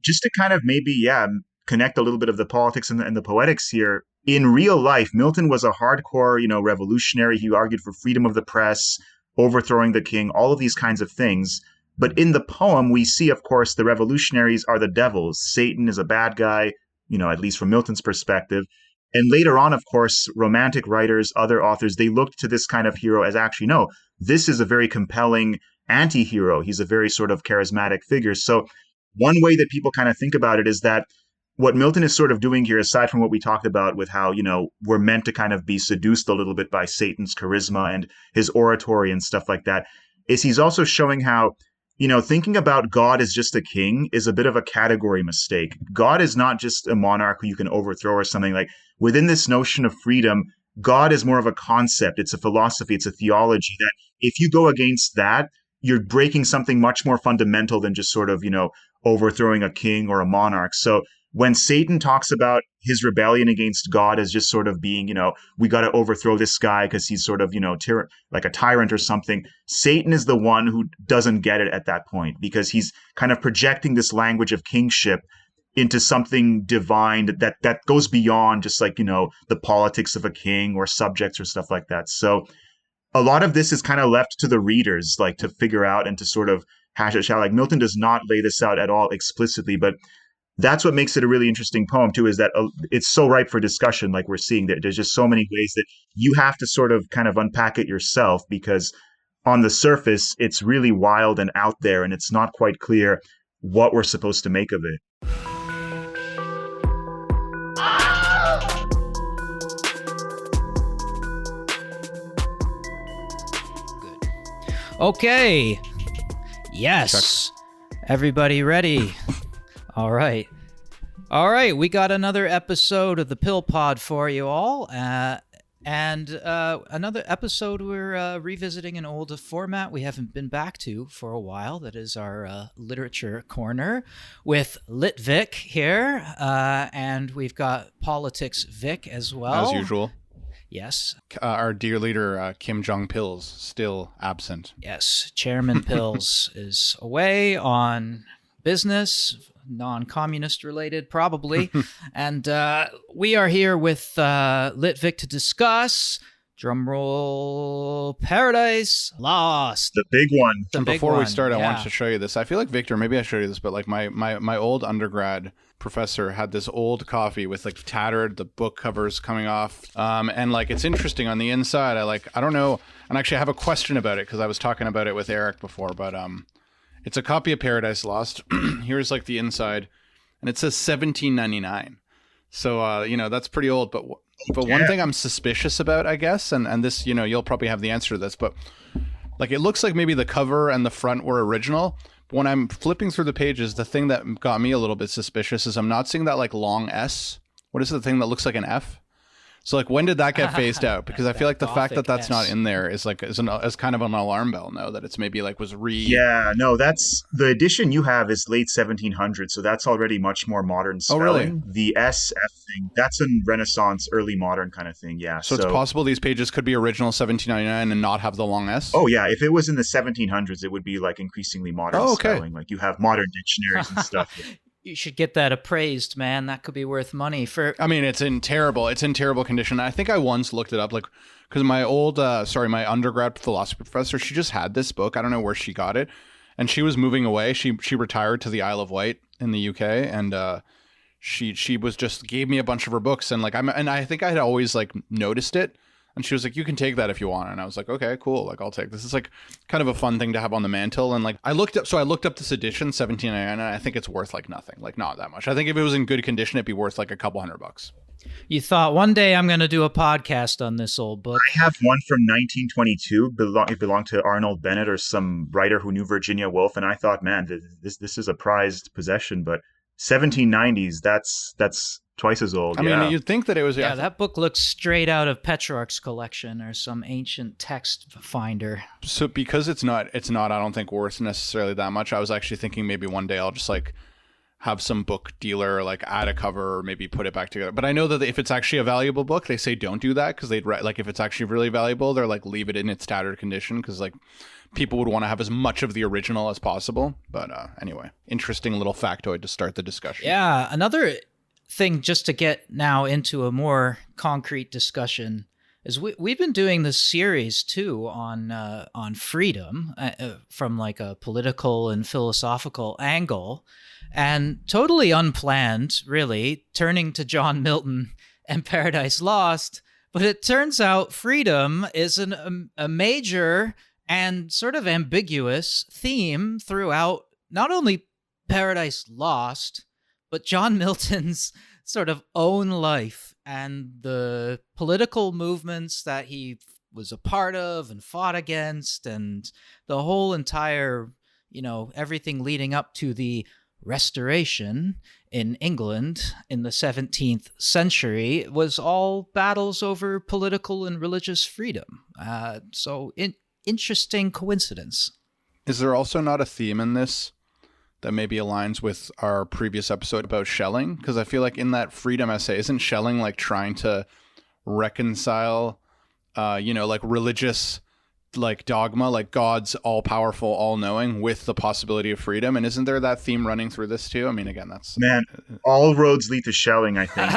just to kind of maybe, connect a little bit of the politics and the poetics here. In real life, Milton was a hardcore, revolutionary. He argued for freedom of the press, overthrowing the king, all of these kinds of things. But in the poem, we see, of course, the revolutionaries are the devils. Satan is a bad guy, at least from Milton's perspective. And later on, of course, romantic writers, other authors, they looked to this kind of hero as actually, no, this is a very compelling anti-hero. He's a very sort of charismatic figure. So one way that people kind of think about it is that what Milton is sort of doing here, aside from what we talked about with how, we're meant to kind of be seduced a little bit by Satan's charisma and his oratory and stuff like that, is he's also showing how, thinking about God as just a king is a bit of a category mistake. God is not just a monarch who you can overthrow or something. Like within this notion of freedom, God is more of a concept. It's a philosophy. It's a theology that if you go against that, you're breaking something much more fundamental than just sort of, overthrowing a king or a monarch. So when Satan talks about his rebellion against God as just sort of being, we got to overthrow this guy because he's sort of, like a tyrant or something, Satan is the one who doesn't get it at that point because he's kind of projecting this language of kingship into something divine that goes beyond just like, the politics of a king or subjects or stuff like that. So a lot of this is kind of left to the readers, like to figure out and to sort of hash it out. Like Milton does not lay this out at all explicitly, but that's what makes it a really interesting poem too, is that it's so ripe for discussion. Like we're seeing that there's just so many ways that you have to sort of kind of unpack it yourself, because on the surface, it's really wild and out there, and it's not quite clear what we're supposed to make of it. Good. Okay. Yes. Check. Everybody ready? All right. We got another episode of the Pill Pod for you all. And another episode we're revisiting an old format we haven't been back to for a while. That is our literature corner with Lit Vic here. And we've got Politics Vic as well. As usual. Yes. Our dear leader, Kim Jong Pills, still absent. Yes. Chairman Pills is away on business, non-communist related, probably. And we are here with Litvik to discuss, drumroll, Paradise Lost. The big one. Before we start, I want to show you this. I feel like, Victor, maybe I showed you this, but like my old undergrad professor had this old copy with like tattered, the book covers coming off. And like, it's interesting on the inside. I don't know. And actually I have a question about it because I was talking about it with Eric before, but it's a copy of Paradise Lost. Here's like the inside, and it says 1799. So, that's pretty old. But one thing I'm suspicious about, I guess, and this, you'll probably have the answer to this, but like it looks like maybe the cover and the front were original. But when I'm flipping through the pages, the thing that got me a little bit suspicious is I'm not seeing that like long S. What is the thing that looks like an F? So like, when did that get phased out? Because I feel like the fact that that's not in there is like is kind of an alarm bell. No, that it's maybe like was Yeah, no, that's the edition you have is late 1700s, so that's already much more modern spelling. Oh, really? The SF thing, that's a Renaissance, early modern kind of thing. Yeah. So it's possible these pages could be original 1799 and not have the long S. Oh yeah, if it was in the 1700s, it would be like increasingly modern spelling. Like you have modern dictionaries and stuff. You should get that appraised, man. That could be worth money for. I mean, it's in terrible condition. I think I once looked it up, like, because my my undergrad philosophy professor, she just had this book. I don't know where she got it, and she was moving away. She retired to the Isle of Wight in the UK, and she was just gave me a bunch of her books, and like I think I had always like noticed it. And she was like, you can take that if you want. And I was like, okay, cool. Like, I'll take this. It's like kind of a fun thing to have on the mantle. And like, I looked up this edition, 1799, and I think it's worth like nothing, like not that much. I think if it was in good condition, it'd be worth like a couple $100. You thought one day I'm going to do a podcast on this old book. I have one from 1922. It belonged to Arnold Bennett or some writer who knew Virginia Woolf. And I thought, man, this is a prized possession. But 1790s, that's twice as old. I mean, you'd think that it was. Yeah, that book looks straight out of Petrarch's collection or some ancient text finder. So because it's not, I don't think worth necessarily that much. I was actually thinking maybe one day I'll just like have some book dealer like add a cover or maybe put it back together. But I know that if it's actually a valuable book, they say don't do that, because they'd like, if it's actually really valuable, they're like leave it in its tattered condition, because like people would want to have as much of the original as possible. But anyway, interesting little factoid to start the discussion. Yeah, another thing just to get now into a more concrete discussion is we've been doing this series too on freedom from like a political and philosophical angle, and totally unplanned, really, turning to John Milton and Paradise Lost. But it turns out freedom is a major and sort of ambiguous theme throughout not only Paradise Lost, but John Milton's sort of own life and the political movements that he was a part of and fought against, and the whole entire, everything leading up to the Restoration in England in the 17th century was all battles over political and religious freedom. Interesting coincidence. Is there also not a theme in this that maybe aligns with our previous episode about Schelling? Because I feel like in that freedom essay, isn't Schelling like trying to reconcile, like religious like dogma, like God's all-powerful, all-knowing, with the possibility of freedom? And isn't there that theme running through this too? I mean, again, that's... Man, all roads lead to Schelling, I think.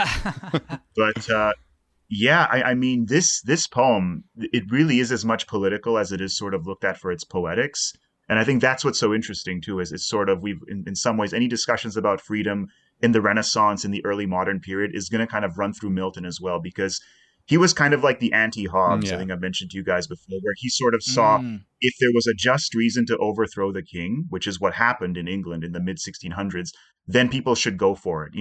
But I mean, this poem, it really is as much political as it is sort of looked at for its poetics. And I think that's what's so interesting too, is it's sort of, we've, in some ways, any discussions about freedom in the Renaissance, in the early modern period, is going to kind of run through Milton as well, because he was kind of like the anti-Hobbes, I think I've mentioned to you guys before, where he sort of saw if there was a just reason to overthrow the king, which is what happened in England in the mid-1600s, then people should go for it.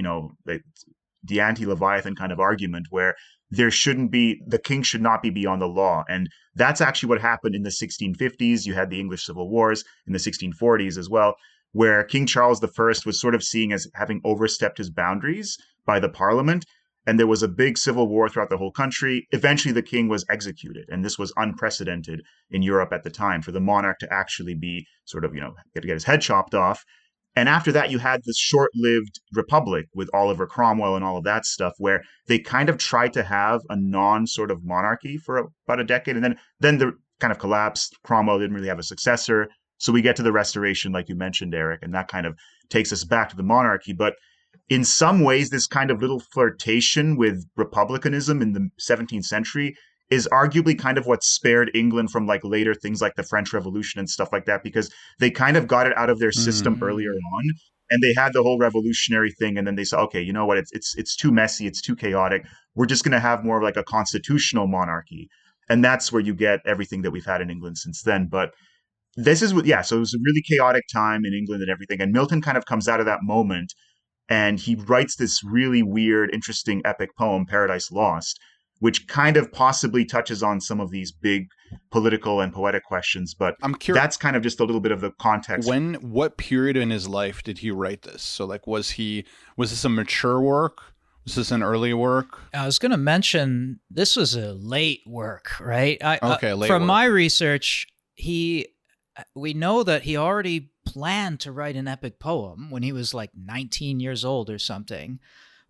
The anti-Leviathan kind of argument where the king should not be beyond the law. And that's actually what happened in the 1650s. You had the English Civil Wars in the 1640s as well, where King Charles I was sort of seen as having overstepped his boundaries by the parliament. And there was a big civil war throughout the whole country. Eventually, the king was executed. And this was unprecedented in Europe at the time, for the monarch to actually be sort of, get his head chopped off. And after that, you had this short-lived republic with Oliver Cromwell and all of that stuff, where they kind of tried to have a non-sort of monarchy for about a decade. And then the kind of collapsed. Cromwell didn't really have a successor. So we get to the Restoration, like you mentioned, Eric, and that kind of takes us back to the monarchy. But in some ways, this kind of little flirtation with republicanism in the 17th century is arguably kind of what spared England from like later things like the French Revolution and stuff like that, because they kind of got it out of their system earlier on, and they had the whole revolutionary thing. And then they said, okay, you know what? It's too messy. It's too chaotic. We're just going to have more of like a constitutional monarchy. And that's where you get everything that we've had in England since then. But this is so it was a really chaotic time in England and everything. And Milton kind of comes out of that moment, and he writes this really weird, interesting, epic poem, Paradise Lost, which kind of possibly touches on some of these big political and poetic questions. But I'm curious, that's kind of just a little bit of the context. What period in his life did he write this? So like, was this a mature work? Was this an early work? I was going to mention this was a late work, right? Late from work. my research, we know that he already planned to write an epic poem when he was like 19 years old or something.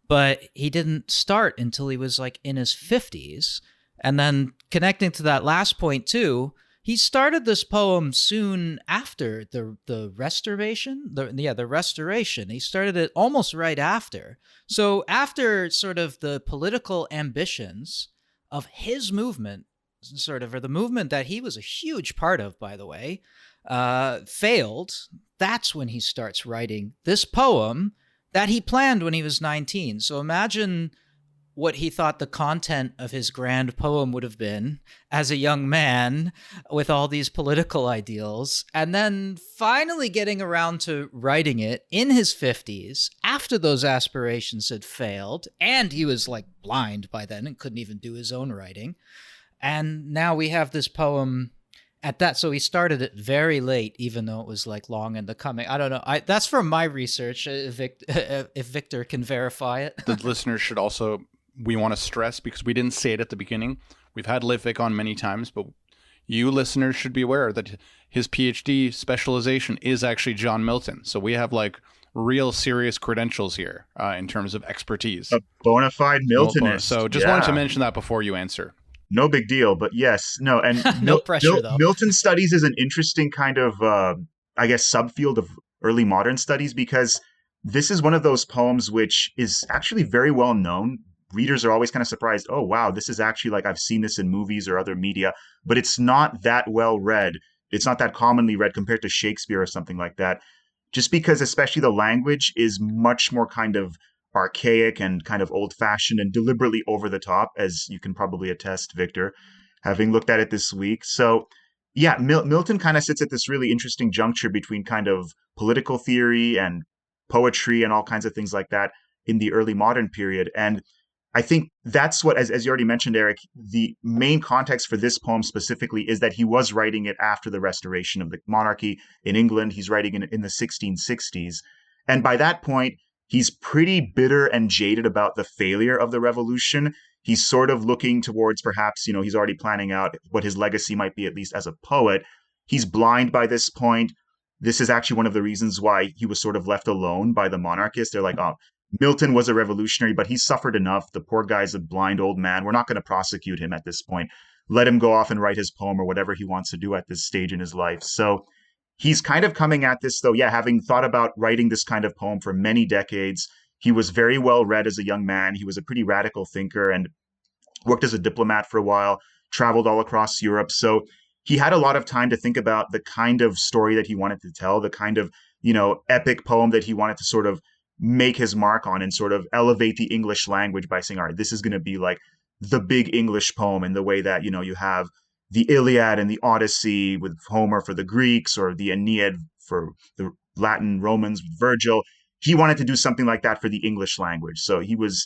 But he didn't start until he was like in his 50s. And then connecting to that last point too, he started this poem soon after the Restoration. The Restoration. He started it almost right after. So after sort of the political ambitions of his movement, sort of, or the movement that he was a huge part of, by the way, failed, that's when he starts writing this poem that he planned when he was 19. So imagine what he thought the content of his grand poem would have been as a young man with all these political ideals, and then finally getting around to writing it in his 50s after those aspirations had failed, and he was like blind by then and couldn't even do his own writing. And now we have this poem at that. So he started it very late, even though it was like long in the coming. I don't know. That's from my research. If Victor can verify it. The listeners should also, we want to stress, because we didn't say it at the beginning, we've had Livik on many times, but you listeners should be aware that his PhD specialization is actually John Milton. So we have like real serious credentials here in terms of expertise. A bona fide Miltonist. So just wanted to mention that before you answer. No big deal, but yes, no, and no pressure though. Milton studies is an interesting kind of, I guess, subfield of early modern studies, because this is one of those poems which is actually very well known. Readers are always kind of surprised. Oh, wow, this is actually like I've seen this in movies or other media, but it's not that well read. It's not that commonly read compared to Shakespeare or something like that, just because especially the language is much more kind of archaic and kind of old-fashioned and deliberately over the top, as you can probably attest, Victor, having looked at it this week. So yeah, Milton kind of sits at this really interesting juncture between kind of political theory and poetry and all kinds of things like that in the early modern period. And I think that's what, as you already mentioned, Eric, the main context for this poem specifically is that he was writing it after the restoration of the monarchy in England. He's writing in the 1660s. And by that point, he's pretty bitter and jaded about the failure of the revolution. He's sort of looking towards perhaps, he's already planning out what his legacy might be, at least as a poet. He's blind by this point. This is actually one of the reasons why he was sort of left alone by the monarchists. They're like, oh, Milton was a revolutionary, but he's suffered enough. The poor guy's a blind old man. We're not going to prosecute him at this point. Let him go off and write his poem or whatever he wants to do at this stage in his life. So he's kind of coming at this, though, having thought about writing this kind of poem for many decades. He was very well read as a young man. He was a pretty radical thinker and worked as a diplomat for a while, traveled all across Europe. So he had a lot of time to think about the kind of story that he wanted to tell, the kind of, epic poem that he wanted to sort of make his mark on and sort of elevate the English language by saying, all right, this is going to be like the big English poem in the way that, you have the Iliad and the Odyssey with Homer for the Greeks, or the Aeneid for the Latin Romans with Virgil. He wanted to do something like that for the English language. So he was,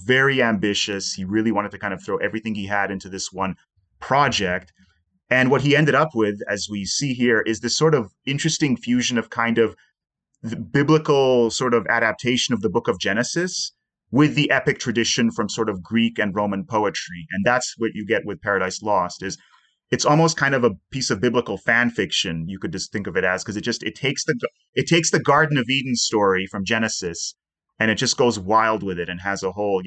very ambitious. He really wanted to kind of throw everything he had into this one project. And what he ended up with, as we see here, is this sort of interesting fusion of kind of the biblical sort of adaptation of the book of Genesis with the epic tradition from sort of Greek and Roman poetry. And that's what you get with Paradise Lost. It's almost kind of a piece of biblical fan fiction, you could just think of it as, because it takes the Garden of Eden story from Genesis and it just goes wild with it and has a whole,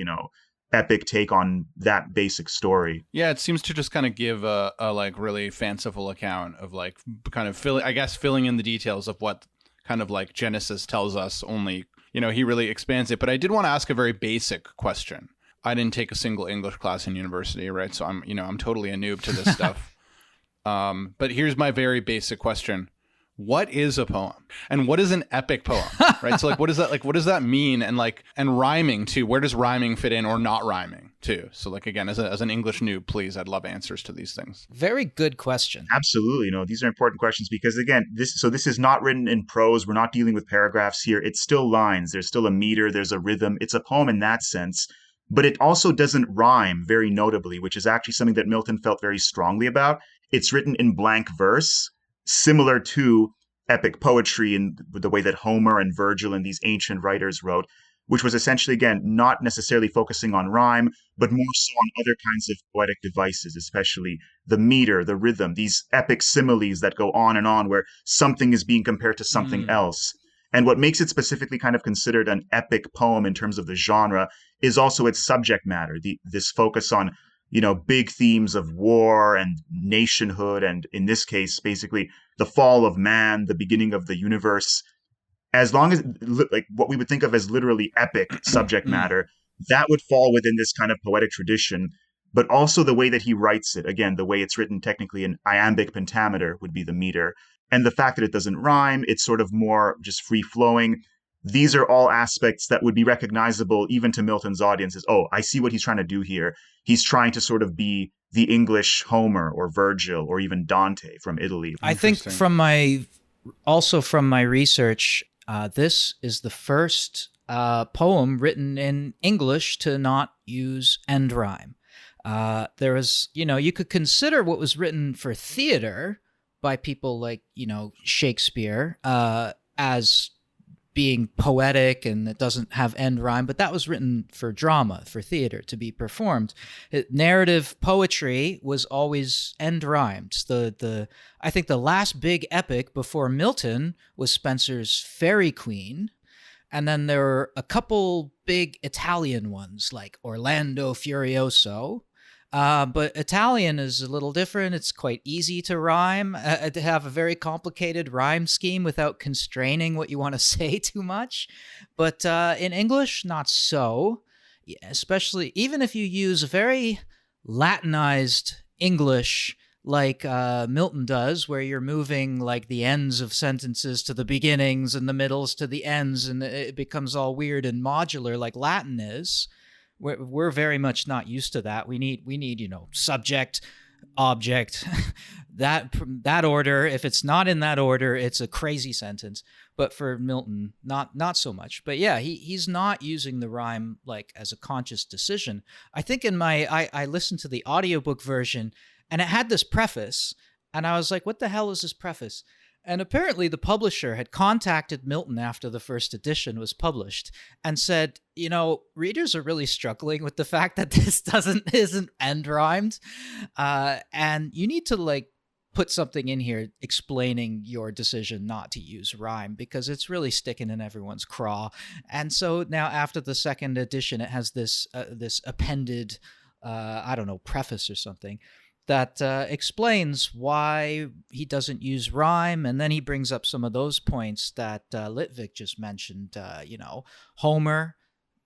epic take on that basic story. Yeah, it seems to just kind of give a like really fanciful account of like kind of filling in the details of what kind of like Genesis tells us, only, he really expands it. But I did want to ask a very basic question. I didn't take a single English class in university, right? So I'm totally a noob to this stuff. But here's my very basic question. What is a poem? And what is an epic poem? Right? So like what does that mean? And rhyming too. Where does rhyming fit in, or not rhyming too? So like, again, as an English noob, please, I'd love answers to these things. Very good question. Absolutely. These are important questions because again, this is not written in prose. We're not dealing with paragraphs here. It's still lines. There's still a meter. There's a rhythm. It's a poem in that sense. But it also doesn't rhyme, very notably, which is actually something that Milton felt very strongly about. It's written in blank verse, similar to epic poetry in the way that Homer and Virgil and these ancient writers wrote, which was essentially, again, not necessarily focusing on rhyme, but more so on other kinds of poetic devices, especially the meter, the rhythm, these epic similes that go on and on where something is being compared to something else. And what makes it specifically kind of considered an epic poem in terms of the genre is also its subject matter, this focus on big themes of war and nationhood, and in this case, basically the fall of man, the beginning of the universe. As long as like what we would think of as literally epic subject matter, that would fall within this kind of poetic tradition. But also the way that he writes it, again, the way it's written technically in iambic pentameter would be the meter. And the fact that it doesn't rhyme, it's sort of more just free flowing. These are all aspects that would be recognizable even to Milton's audiences. Oh, I see what he's trying to do here. He's trying to sort of be the English Homer or Virgil or even Dante from Italy. I think from my research, this is the first poem written in English to not use end rhyme. There was, you could consider what was written for theater by people like, Shakespeare as being poetic and it doesn't have end rhyme, but that was written for drama, for theater to be performed. Narrative poetry was always end rhymed. I think the last big epic before Milton was Spenser's Faerie Queene, And then there are a couple big Italian ones like Orlando Furioso. But Italian is a little different. It's quite easy to rhyme, to have a very complicated rhyme scheme without constraining what you want to say too much. But in English, not so. Especially, even if you use very Latinized English like Milton does, where you're moving like the ends of sentences to the beginnings and the middles to the ends, and it becomes all weird and modular like Latin is. We're very much not used to that. We need subject, object, that order. If it's not in that order, it's a crazy sentence. But for Milton, not so much. But yeah, he's not using the rhyme like as a conscious decision. I think I listened to the audiobook version, and it had this preface, and I was like, what the hell is this preface? And apparently the publisher had contacted Milton after the first edition was published and said, readers are really struggling with the fact that this isn't end rhymed. And you need to put something in here explaining your decision not to use rhyme, because it's really sticking in everyone's craw. And so now after the second edition, it has this appended, preface or something that explains why he doesn't use rhyme. And then he brings up some of those points that Litvik just mentioned. Homer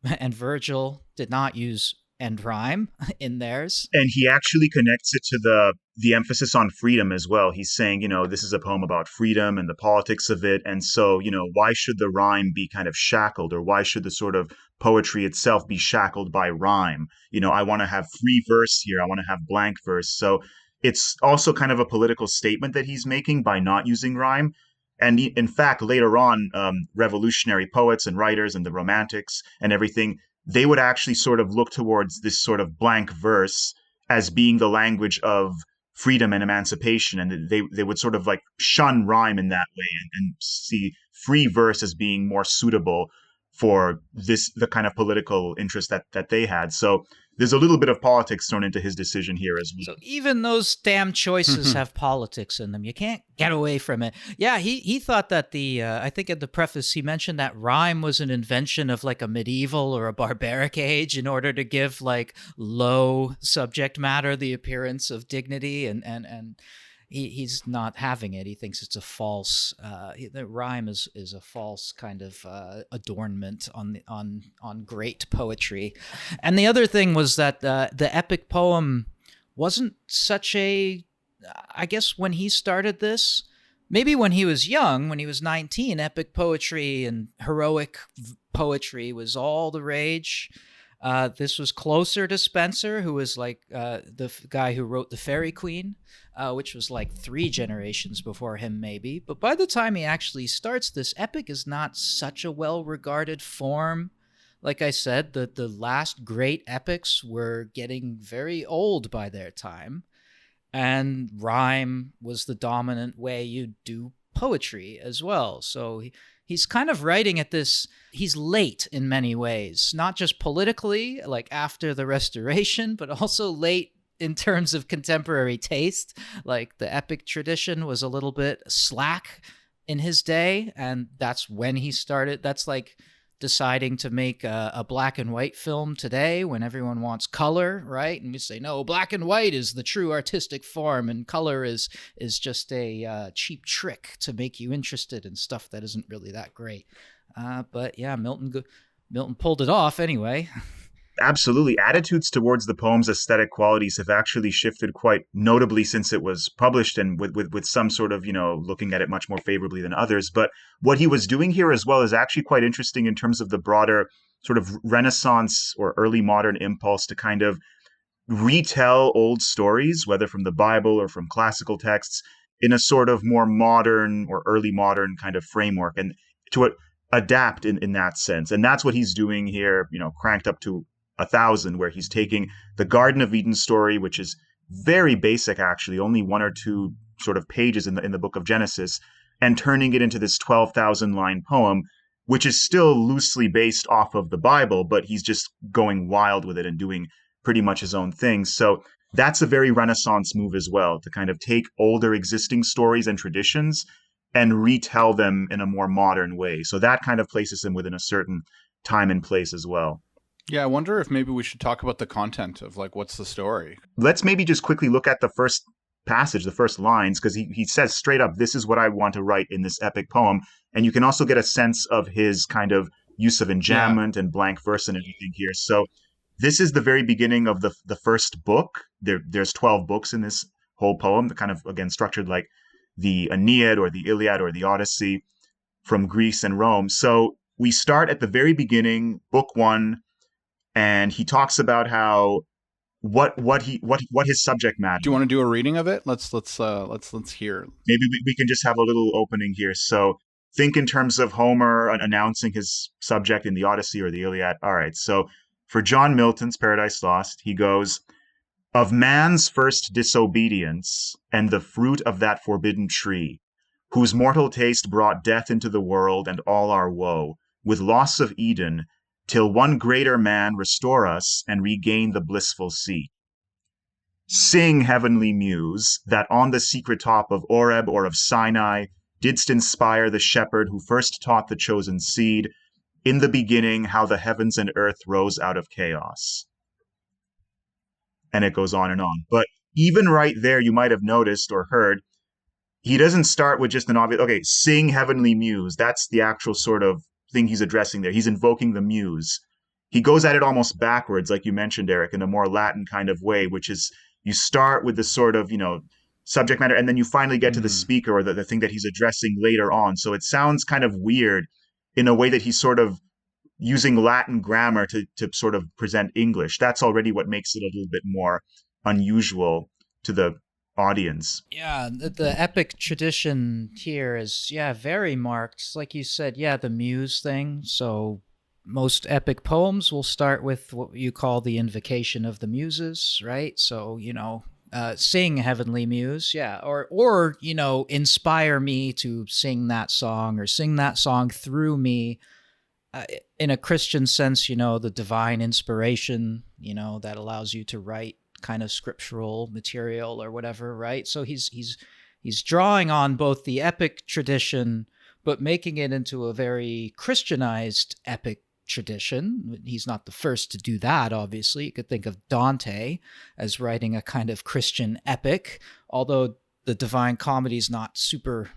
and Virgil did not use end rhyme in theirs. And he actually connects it to the emphasis on freedom as well. He's saying, this is a poem about freedom and the politics of it. And so, why should the rhyme be kind of shackled, or why should the sort of poetry itself be shackled by rhyme? I want to have free verse here. I want to have blank verse. So it's also kind of a political statement that he's making by not using rhyme. And in fact, later on, revolutionary poets and writers and the Romantics and everything, they would actually sort of look towards this sort of blank verse as being the language of freedom and emancipation. And they would sort of shun rhyme in that way and see free verse as being more suitable for the kind of political interest that they had. So there's a little bit of politics thrown into his decision here as well. So even those damn choices have politics in them. You can't get away from it. Yeah, he thought that I think in the preface he mentioned that rhyme was an invention of a medieval or a barbaric age in order to give low subject matter the appearance of dignity, and he's not having it. He thinks it's a false. The rhyme is a false kind of adornment on great poetry. And the other thing was that the epic poem wasn't such a. I guess when he started this, maybe when he was young, when he was 19, epic poetry and heroic poetry was all the rage. This was closer to Spenser, who was the guy who wrote The Fairy Queen, which was 3 generations before him, maybe. But by the time he actually starts this, epic is not such a well-regarded form. Like I said, the last great epics were getting very old by their time, and rhyme was the dominant way you do poetry as well. So he's kind of writing at this, he's late in many ways, not just politically, after the Restoration, but also late in terms of contemporary taste. The epic tradition was a little bit slack in his day, and that's when he started. That's deciding to make a black and white film today when everyone wants color, right? And we say, no, black and white is the true artistic form, and color is just a cheap trick to make you interested in stuff that isn't really that great. But yeah, Milton pulled it off anyway. Absolutely. Attitudes towards the poem's aesthetic qualities have actually shifted quite notably since it was published, and with some sort of, looking at it much more favorably than others. But what he was doing here as well is actually quite interesting in terms of the broader sort of Renaissance or early modern impulse to kind of retell old stories, whether from the Bible or from classical texts, in a sort of more modern or early modern kind of framework, and to adapt in that sense. And that's what he's doing here, cranked up to 1,000, where he's taking the Garden of Eden story, which is very basic, actually, only 1 or 2 sort of pages in the book of Genesis, and turning it into this 12,000 line poem, which is still loosely based off of the Bible, but he's just going wild with it and doing pretty much his own thing. So that's a very Renaissance move as well, to kind of take older existing stories and traditions and retell them in a more modern way. So that kind of places him within a certain time and place as well. Yeah, I wonder if maybe we should talk about the content of like what's the story. Let's maybe just quickly look at the first passage, the first lines, because he says straight up, this is what I want to write in this epic poem. And you can also get a sense of his kind of use of enjambment and blank verse and everything here. So this is the very beginning of the first book. There's 12 books in this whole poem, kind of, again, structured like the Aeneid or the Iliad or the Odyssey from Greece and Rome. So we start at the very beginning, book one, and he talks about how what his subject matter. Do you want to do a reading of it? Let's hear. Maybe we can just have a little opening here. So think in terms of Homer announcing his subject in the Odyssey or the Iliad. All right. So for John Milton's Paradise Lost, he goes, "Of man's first disobedience and the fruit of that forbidden tree, whose mortal taste brought death into the world and all our woe, with loss of Eden, till one greater man restore us and regain the blissful seat. Sing, heavenly muse, that on the secret top of Oreb or of Sinai didst inspire the shepherd who first taught the chosen seed, in the beginning how the heavens and earth rose out of chaos." And it goes on and on. But even right there, you might have noticed or heard, he doesn't start with just an obvious, okay, sing, heavenly muse. That's the actual sort of thing he's addressing there. He's invoking the muse. He goes at it almost backwards, like you mentioned, Eric, in a more Latin kind of way, which is you start with the sort of, subject matter, and then you finally get to the speaker or the thing that he's addressing later on. So it sounds kind of weird in a way that he's sort of using Latin grammar to sort of present English. That's already what makes it a little bit more unusual to the audience. Yeah, the epic tradition here is, very marked. Like you said, the muse thing. So most epic poems will start with what you call the invocation of the muses, right? So, sing, heavenly muse, or inspire me to sing that song or sing that song through me. In a Christian sense, the divine inspiration, that allows you to write kind of scriptural material or whatever, right? So he's drawing on both the epic tradition, but making it into a very Christianized epic tradition. He's not the first to do that, obviously. You could think of Dante as writing a kind of Christian epic, although the Divine Comedy is not super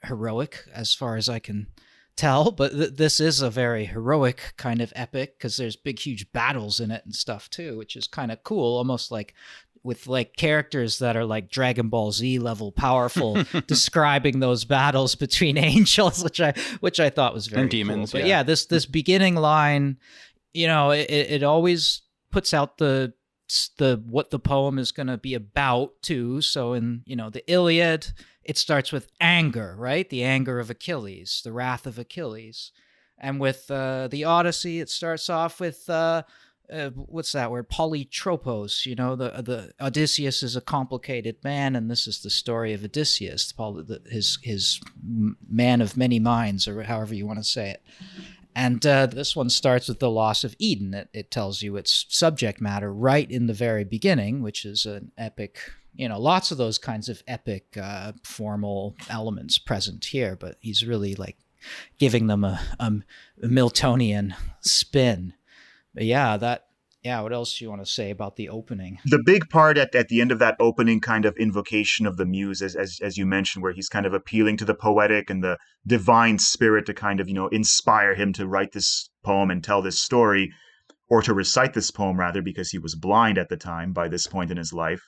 heroic as far as I can tell, but this is a very heroic kind of epic because there's big, huge battles in it and stuff too, which is kind of cool, almost like with like characters that are like Dragon Ball Z level powerful, describing those battles between angels, which I thought was very and demons. Cool. But this beginning line, it always puts out the what the poem is going to be about too. So in the Iliad, it starts with anger, right? The anger of Achilles, the wrath of Achilles. And with the Odyssey, it starts off with, what's that word? Polytropos. The Odysseus is a complicated man, and this is the story of Odysseus, his man of many minds, or however you want to say it. And this one starts with the loss of Eden. It tells you its subject matter right in the very beginning, which is an epic, lots of those kinds of epic formal elements present here, but he's really like giving them a Miltonian spin. But what else do you want to say about the opening? The big part at the end of that opening kind of invocation of the muse, as you mentioned, where he's kind of appealing to the poetic and the divine spirit to kind of, inspire him to write this poem and tell this story, or to recite this poem rather, because he was blind at the time by this point in his life.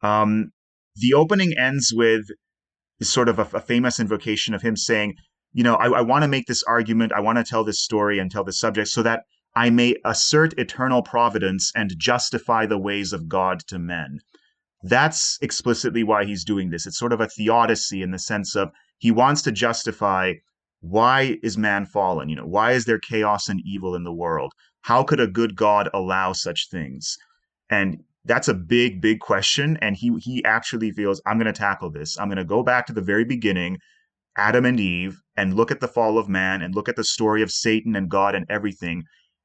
The opening ends with sort of a famous invocation of him saying, I want to make this argument, I want to tell this story and tell this subject so that I may assert eternal providence and justify the ways of God to men. That's explicitly why he's doing this. It's sort of a theodicy in the sense of he wants to justify, why is man fallen? Why is there chaos and evil in the world? How could a good God allow such things? And that's a big, big question. And he actually feels, I'm going to tackle this. I'm going to go back to the very beginning, Adam and Eve, and look at the fall of man and look at the story of Satan and God and everything,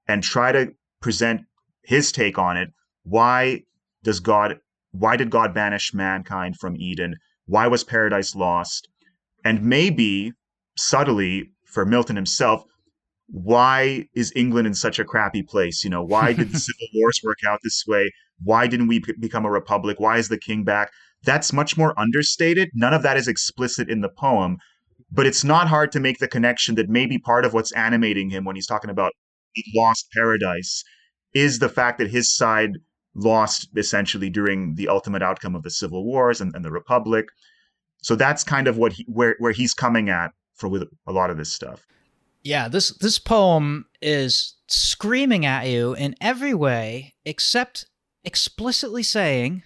and try to present his take on it. Why did God banish mankind from Eden? Why was paradise lost? And maybe subtly for Milton himself, why is England in such a crappy place? Why did the civil wars work out this way? Why didn't we become a republic? Why is the king back? That's much more understated. None of that is explicit in the poem, but it's not hard to make the connection that maybe part of what's animating him when he's talking about he lost paradise is the fact that his side lost essentially during the ultimate outcome of the civil wars and the republic. So that's kind of where he's coming at for with a lot of this stuff. Yeah, this poem is screaming at you in every way except explicitly saying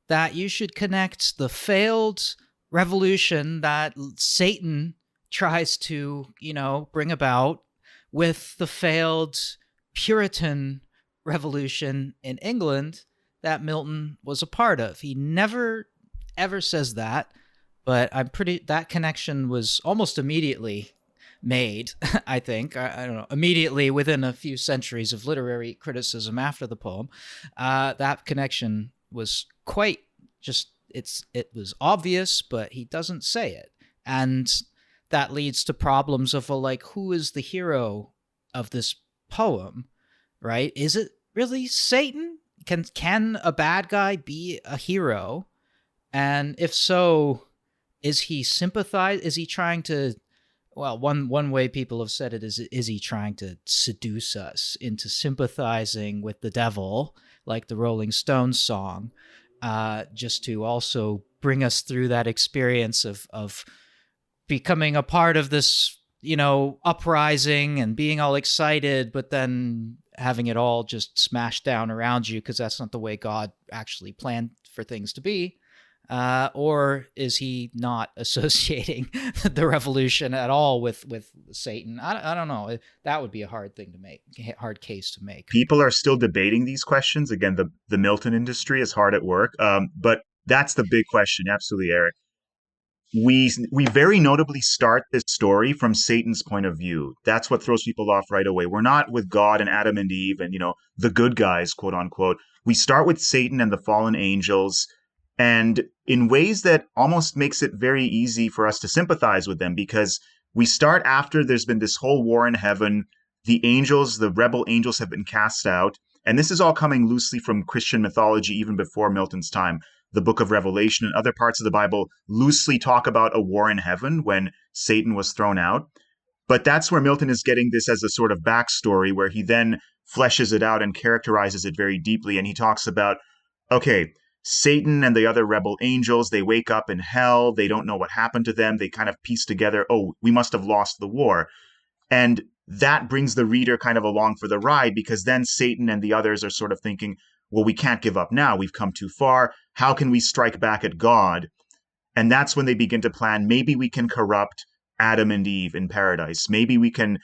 that you should connect the failed revolution that Satan tries to, bring about with the failed Puritan revolution in England that Milton was a part of. He never ever says that, but that connection was almost immediately made, I think. I don't know, immediately within a few centuries of literary criticism after the poem. That connection was quite just, it was obvious, but he doesn't say it. And that leads to problems of, who is the hero of this poem, right? Is it really Satan? Can a bad guy be a hero? And if so, is he sympathize? Is he trying to, well, one way people have said it is he trying to seduce us into sympathizing with the devil, like the Rolling Stones song, just to also bring us through that experience of becoming a part of this, uprising and being all excited, but then having it all just smashed down around you because that's not the way God actually planned for things to be. Or is he not associating the revolution at all with Satan? I don't know. That would be a hard case to make. People are still debating these questions. Again, the Milton industry is hard at work. But that's the big question. Absolutely, Eric. We very notably start this story from Satan's point of view. That's what throws people off right away. We're not with God and Adam and Eve and, the good guys, quote unquote. We start with Satan and the fallen angels, and in ways that almost makes it very easy for us to sympathize with them, because we start after there's been this whole war in heaven. The rebel angels have been cast out. And this is all coming loosely from Christian mythology, even before Milton's time. The book of Revelation and other parts of the Bible loosely talk about a war in heaven when Satan was thrown out. But that's where Milton is getting this as a sort of backstory, where he then fleshes it out and characterizes it very deeply. And he talks about, okay, Satan and the other rebel angels, they wake up in hell. They don't know what happened to them. They kind of piece together, oh, we must have lost the war. And that brings the reader kind of along for the ride, because then Satan and the others are sort of thinking, well, we can't give up now. We've come too far. How can we strike back at God? And that's when they begin to plan, maybe we can corrupt Adam and Eve in paradise. Maybe we can't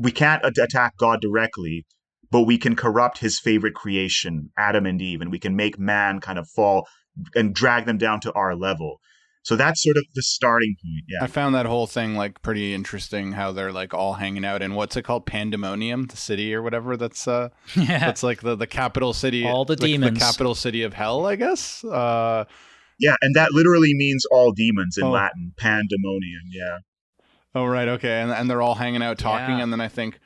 attack God directly, but we can corrupt his favorite creation, Adam and Eve, and we can make man kind of fall and drag them down to our level. So that's sort of the starting point. Yeah. I found that whole thing pretty interesting, how they're all hanging out in, what's it called, Pandemonium, the city or whatever. That's that's the capital city, all the demons, the capital city of hell, I guess. Yeah, and that literally means all demons in Latin, Pandemonium. Yeah. Oh right, okay, and they're all hanging out talking, and then I think,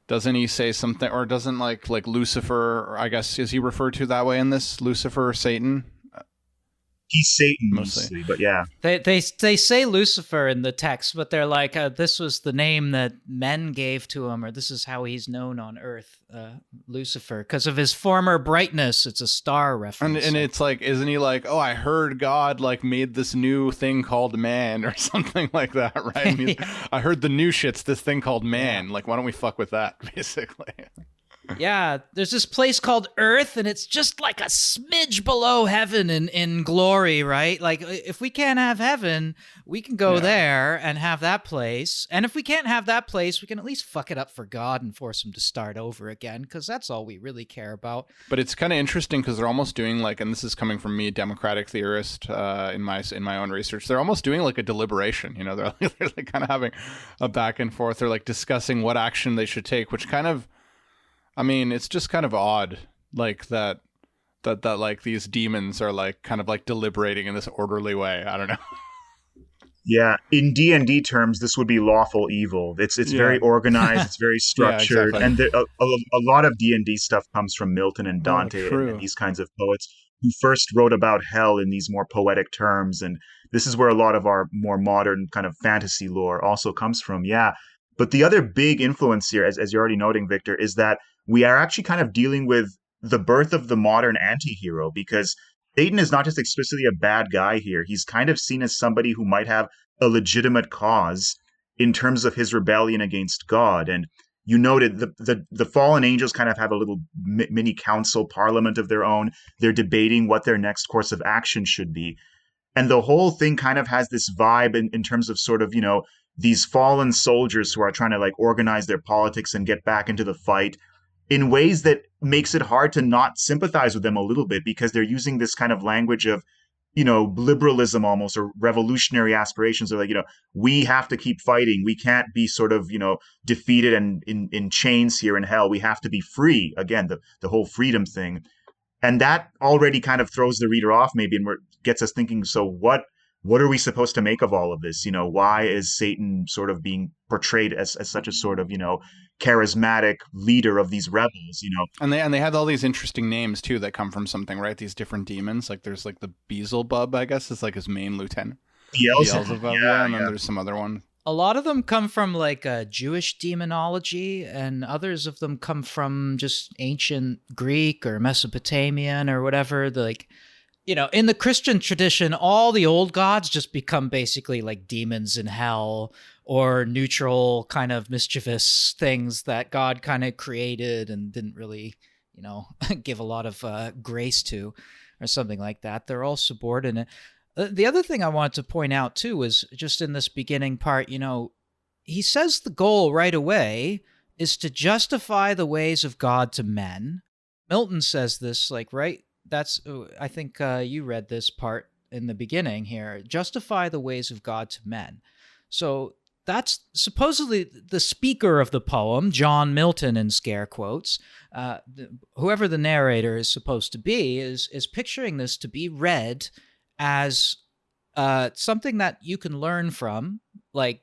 doesn't he say something, or doesn't like Lucifer, or I guess, is he referred to that way in this, Lucifer or Satan? He's Satan mostly, but yeah. They say Lucifer in the text, but they're like, this was the name that men gave to him, or this is how he's known on Earth, Lucifer, because of his former brightness. It's a star reference. And it's isn't he oh, I heard God made this new thing called man, or something like that, right? Yeah. I heard the new shit's this thing called man. Why don't we fuck with that, basically? Yeah, there's this place called Earth, and it's just like a smidge below heaven in glory, right? If we can't have heaven, we can go there and have that place. And if we can't have that place, we can at least fuck it up for God and force him to start over again, because that's all we really care about. But it's kind of interesting because they're almost doing and this is coming from me, democratic theorist, in my own research, they're almost doing a deliberation. They're kind of having a back and forth. They're discussing what action they should take, which kind of, I mean, it's just kind of odd, that these demons are kind of deliberating in this orderly way. I don't know. Yeah, in D&D terms, this would be lawful evil. It's very Yeah. organized, it's very Yeah, structured, exactly. and a lot of D&D stuff comes from Milton and Oh, Dante and true. these kinds of poets who first wrote about hell in these more poetic terms. And this is where a lot of our more modern kind of fantasy lore also comes from. Yeah. But the other big influence here, as you're already noting, Victor, is that we are actually kind of dealing with the birth of the modern anti-hero, because Satan is not just explicitly a bad guy here. He's kind of seen as somebody who might have a legitimate cause in terms of his rebellion against God. And you noted the fallen angels kind of have a little mini council parliament of their own. They're debating what their next course of action should be. And the whole thing kind of has this vibe in terms of sort of, these fallen soldiers who are trying to like organize their politics and get back into the fight in ways that makes it hard to not sympathize with them a little bit, because they're using this kind of language of, liberalism almost, or revolutionary aspirations. They're like, we have to keep fighting. We can't be sort of, defeated and in chains here in hell. We have to be free. Again, the whole freedom thing. And that already kind of throws the reader off maybe, and gets us thinking, so what are we supposed to make of all of this? Why is Satan sort of being portrayed as such a sort of, charismatic leader of these rebels? And they have all these interesting names too that come from something, right? These different demons. Like there's like the Beelzebub, I guess, is like his main lieutenant. Beelzebub, yeah, and then there's some other one. A lot of them come from like Jewish demonology, and others of them come from just ancient Greek or Mesopotamian or whatever. In the Christian tradition, all the old gods just become basically like demons in hell, or neutral kind of mischievous things that God kind of created and didn't really, give a lot of grace to, or something like that. They're all subordinate. The other thing I wanted to point out too was just in this beginning part, he says the goal right away is to justify the ways of God to men. Milton says this, like, right? I think you read this part in the beginning here. Justify the ways of God to men. So that's supposedly the speaker of the poem, John Milton in scare quotes. Whoever the narrator is supposed to be is picturing this to be read as something that you can learn from, like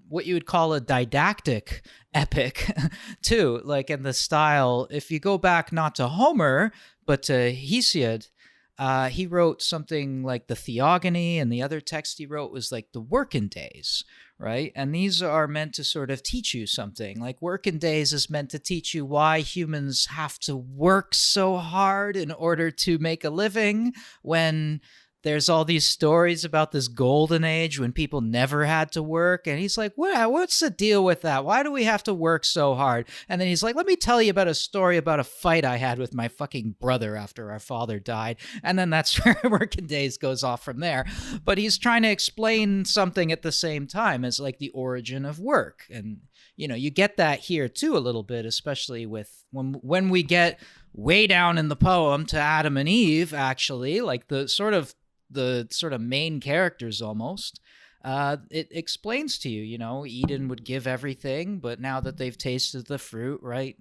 what you would call a didactic epic, too. Like in the style, if you go back not to Homer, but to Hesiod, he wrote something like the Theogony, and the other text he wrote was like the Working Days, right? And these are meant to sort of teach you something. Like Working Days is meant to teach you why humans have to work so hard in order to make a living, when there's all these stories about this golden age when people never had to work. And he's like, what's the deal with that? Why do we have to work so hard? And then he's like, let me tell you about a story about a fight I had with my fucking brother after our father died. And then that's where Working Days goes off from there. But he's trying to explain something at the same time as like the origin of work. And, you get that here too a little bit, especially with when we get way down in the poem to Adam and Eve, actually, like the sort of main characters almost. It explains to you, Eden would give everything, but now that they've tasted the fruit, right,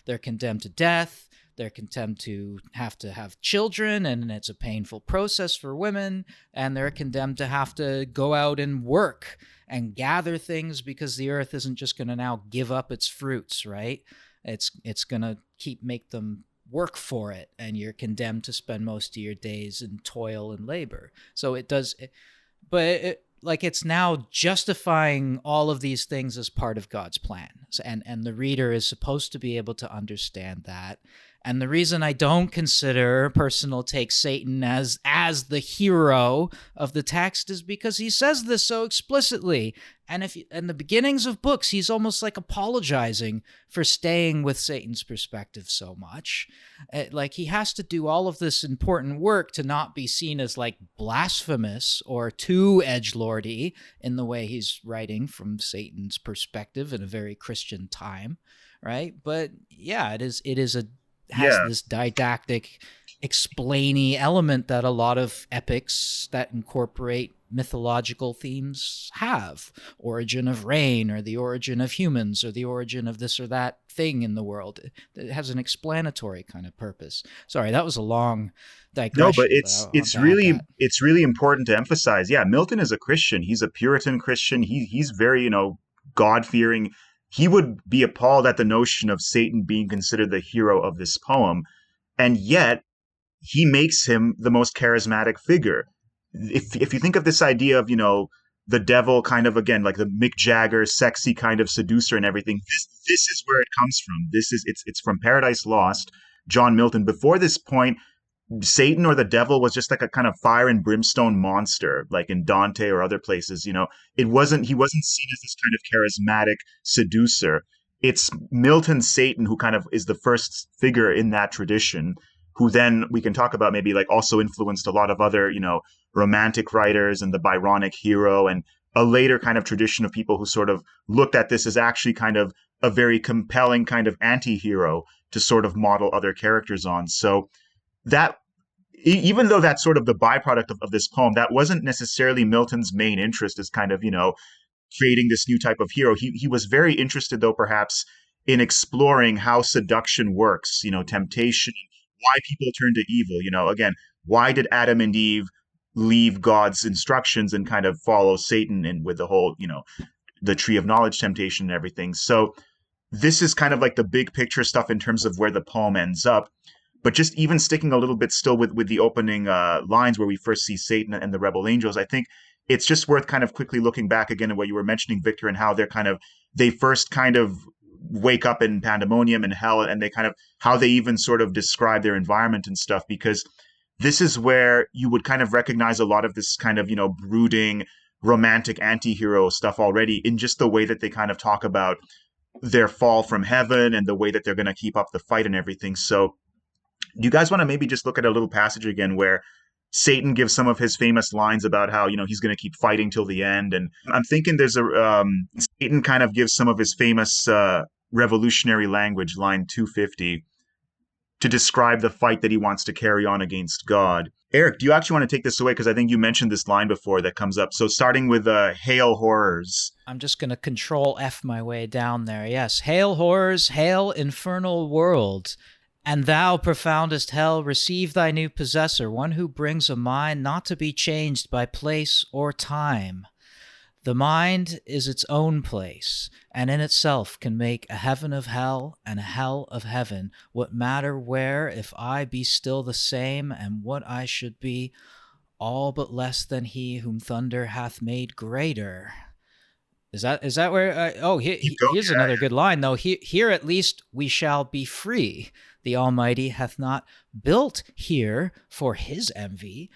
they're condemned to death. They're condemned to have children, and it's a painful process for women, and they're condemned to have to go out and work and gather things, because the earth isn't just going to now give up its fruits, right? It's going to make them work for it, and you're condemned to spend most of your days in toil and labor. So it's now justifying all of these things as part of God's plan. And the reader is supposed to be able to understand that. And the reason I don't consider personal take Satan as the hero of the text is because he says this so explicitly. And if in the beginnings of books, he's almost like apologizing for staying with Satan's perspective so much. Like he has to do all of this important work to not be seen as like blasphemous or too edgelordy in the way he's writing from Satan's perspective in a very Christian time, right? But yeah, it has this didactic, explainy element that a lot of epics that incorporate mythological themes have. Origin of rain, or the origin of humans, or the origin of this or that thing in the world. It has an explanatory kind of purpose. Sorry, that was a long digression. No, but I want to add that. it's really important to emphasize. Yeah, Milton is a Christian. He's a Puritan Christian. He's very, God fearing. He would be appalled at the notion of Satan being considered the hero of this poem, and yet he makes him the most charismatic figure. If you think of this idea of, the devil kind of, again, like the Mick Jagger sexy kind of seducer and everything, this is where it comes from. It's from Paradise Lost, John Milton. Before this point, Satan or the devil was just like a kind of fire and brimstone monster, like in Dante or other places. He wasn't seen as this kind of charismatic seducer. It's Milton's Satan who kind of is the first figure in that tradition, who then we can talk about maybe like also influenced a lot of other, romantic writers and the Byronic hero, and a later kind of tradition of people who sort of looked at this as actually kind of a very compelling kind of anti-hero to sort of model other characters on. So that, even though that's sort of the byproduct of this poem, that wasn't necessarily Milton's main interest, as kind of, creating this new type of hero. He was very interested, though, perhaps in exploring how seduction works, temptation, why people turn to evil. Again, why did Adam and Eve leave God's instructions and kind of follow Satan and with the whole, the tree of knowledge temptation and everything. So this is kind of like the big picture stuff in terms of where the poem ends up. But just even sticking a little bit still with the opening lines where we first see Satan and the rebel angels, I think it's just worth kind of quickly looking back again at what you were mentioning, Victor, and how they first kind of wake up in pandemonium and hell, and they kind of, how they even sort of describe their environment and stuff, because this is where you would kind of recognize a lot of this kind of, brooding, romantic anti-hero stuff already in just the way that they kind of talk about their fall from heaven and the way that they're going to keep up the fight and everything. So do you guys want to maybe just look at a little passage again where Satan gives some of his famous lines about how, he's going to keep fighting till the end? And I'm thinking there's Satan kind of gives some of his famous revolutionary language, line 250, to describe the fight that he wants to carry on against God. Eric, do you actually want to take this away? Because I think you mentioned this line before that comes up. So starting with Hail Horrors. I'm just going to Control F my way down there. Yes. Hail horrors, hail infernal world. And thou, profoundest hell, receive thy new possessor, one who brings a mind not to be changed by place or time. The mind is its own place, and in itself can make a heaven of hell and a hell of heaven. What matter where, if I be still the same, and what I should be, all but less than he whom thunder hath made greater. Is that where? Here's another good line, though. Here at least we shall be free. The Almighty hath not built here for his envy,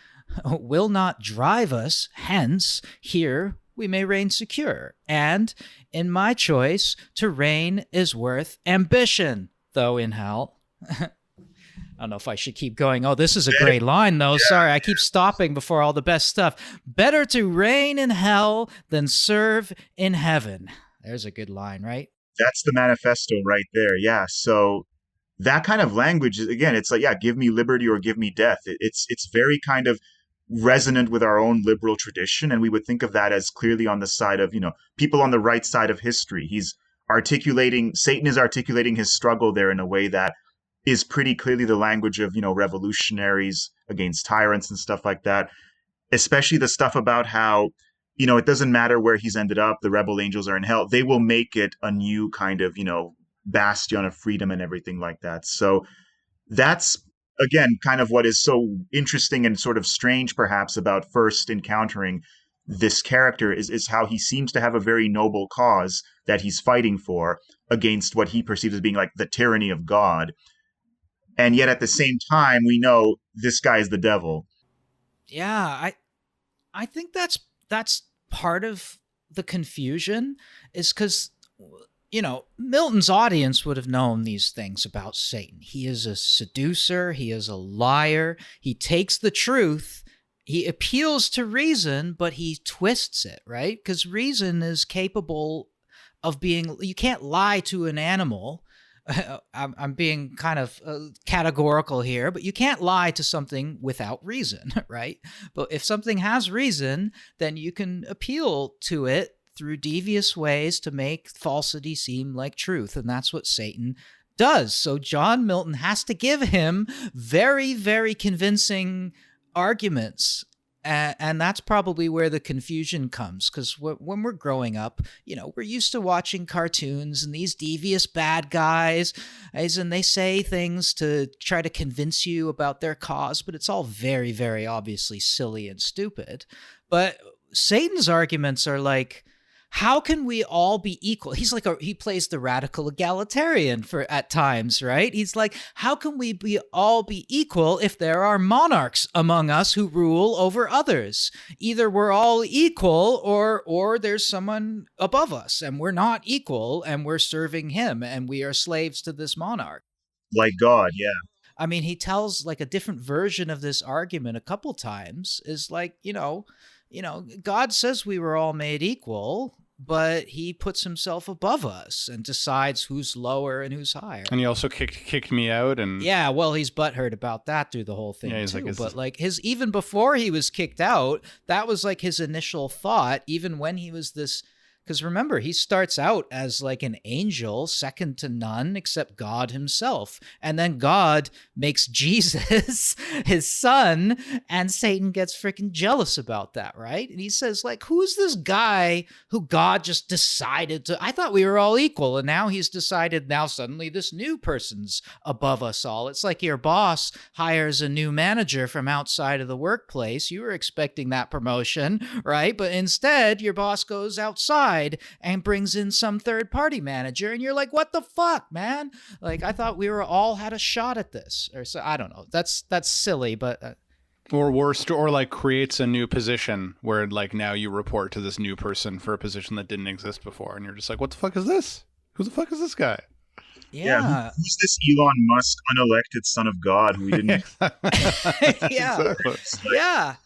will not drive us hence. Here we may reign secure. And in my choice, to reign is worth ambition, though in hell. I don't know if I should keep going. Oh, this is a great line, though. Sorry, I keep stopping before all the best stuff. Better to reign in hell than serve in heaven. There's a good line, right? That's the manifesto right there. Yeah. So that kind of language, again, it's like, yeah, give me liberty or give me death. It's very kind of resonant with our own liberal tradition, and we would think of that as clearly on the side of, people on the right side of history. Satan is articulating his struggle there in a way that is pretty clearly the language of, revolutionaries against tyrants and stuff like that, especially the stuff about how, it doesn't matter where he's ended up, the rebel angels are in hell, they will make it a new kind of, bastion of freedom and everything like that. So that's, again, kind of what is so interesting and sort of strange, perhaps, about first encountering this character is how he seems to have a very noble cause that he's fighting for against what he perceives as being like the tyranny of God. And yet at the same time, we know this guy is the devil. Yeah, I think that's part of the confusion, is because, Milton's audience would have known these things about Satan. He is a seducer. He is a liar. He takes the truth. He appeals to reason, but he twists it, right? Because reason is capable of being, you can't lie to an animal I'm being kind of categorical here, but you can't lie to something without reason, right? But if something has reason, then you can appeal to it through devious ways to make falsity seem like truth. And that's what Satan does. So John Milton has to give him very, very convincing arguments. And that's probably where the confusion comes, because when we're growing up, we're used to watching cartoons and these devious bad guys, and they say things to try to convince you about their cause, but it's all very, very obviously silly and stupid. But Satan's arguments are like, how can we all be equal? He's like he plays the radical egalitarian at times, right? He's like, how can we all be equal if there are monarchs among us who rule over others? Either we're all equal or there's someone above us and we're not equal and we're serving him and we are slaves to this monarch. Like God, yeah. I mean, he tells like a different version of this argument a couple times, is like, God says we were all made equal, but he puts himself above us and decides who's lower and who's higher. And he also kicked me out. And yeah, well, he's butthurt about that through the whole thing too. But like even before he was kicked out, that was like his initial thought, even when he was this. Because remember, he starts out as like an angel, second to none except God himself. And then God makes Jesus his son, and Satan gets freaking jealous about that, right? And he says, like, who's this guy who God just decided to... I thought we were all equal, and now he's decided now suddenly this new person's above us all. It's like your boss hires a new manager from outside of the workplace. You were expecting that promotion, right? But instead, your boss goes outside and brings in some third-party manager, and you're like, what the fuck, man? Like, I thought we were all had a shot at this. Or so, I don't know. That's silly, but... Or worse, or like creates a new position where like now you report to this new person for a position that didn't exist before, and you're just like, what the fuck is this? Who the fuck is this guy? Yeah. Who's this Elon Musk unelected son of God who we didn't... Yeah. Exactly. Yeah.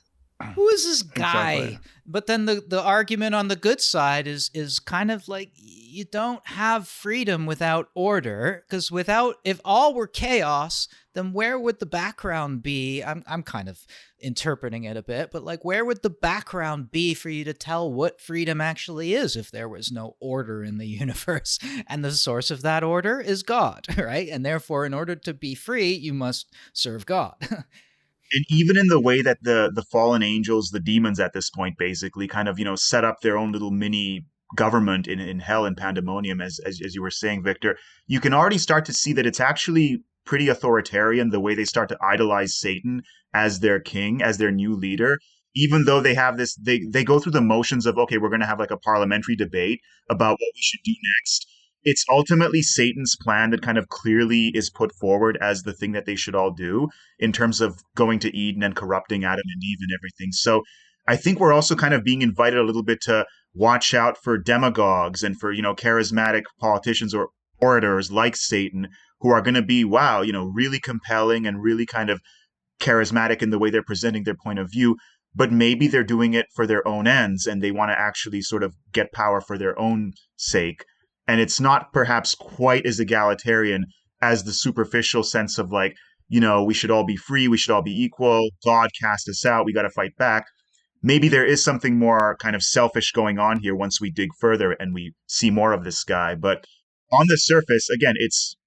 Who is this guy? Exactly. But then the argument on the good side is kind of like, you don't have freedom without order, because if all were chaos, then where would the background be? I'm kind of interpreting it a bit, but like, where would the background be for you to tell what freedom actually is if there was no order in the universe? And the source of that order is God, right? And therefore, in order to be free, you must serve God. And even in the way that the fallen angels, the demons at this point, basically kind of, set up their own little mini government in hell and pandemonium, as you were saying, Victor, you can already start to see that it's actually pretty authoritarian, the way they start to idolize Satan as their king, as their new leader, even though they have this, they go through the motions of, okay, we're going to have like a parliamentary debate about what we should do next. It's ultimately Satan's plan that kind of clearly is put forward as the thing that they should all do in terms of going to Eden and corrupting Adam and Eve and everything. So I think we're also kind of being invited a little bit to watch out for demagogues and for, charismatic politicians or orators like Satan, who are going to be, really compelling and really kind of charismatic in the way they're presenting their point of view. But maybe they're doing it for their own ends and they want to actually sort of get power for their own sake. And it's not perhaps quite as egalitarian as the superficial sense of like, we should all be free, we should all be equal, God cast us out, we got to fight back. Maybe there is something more kind of selfish going on here once we dig further and we see more of this guy. But on the surface, again,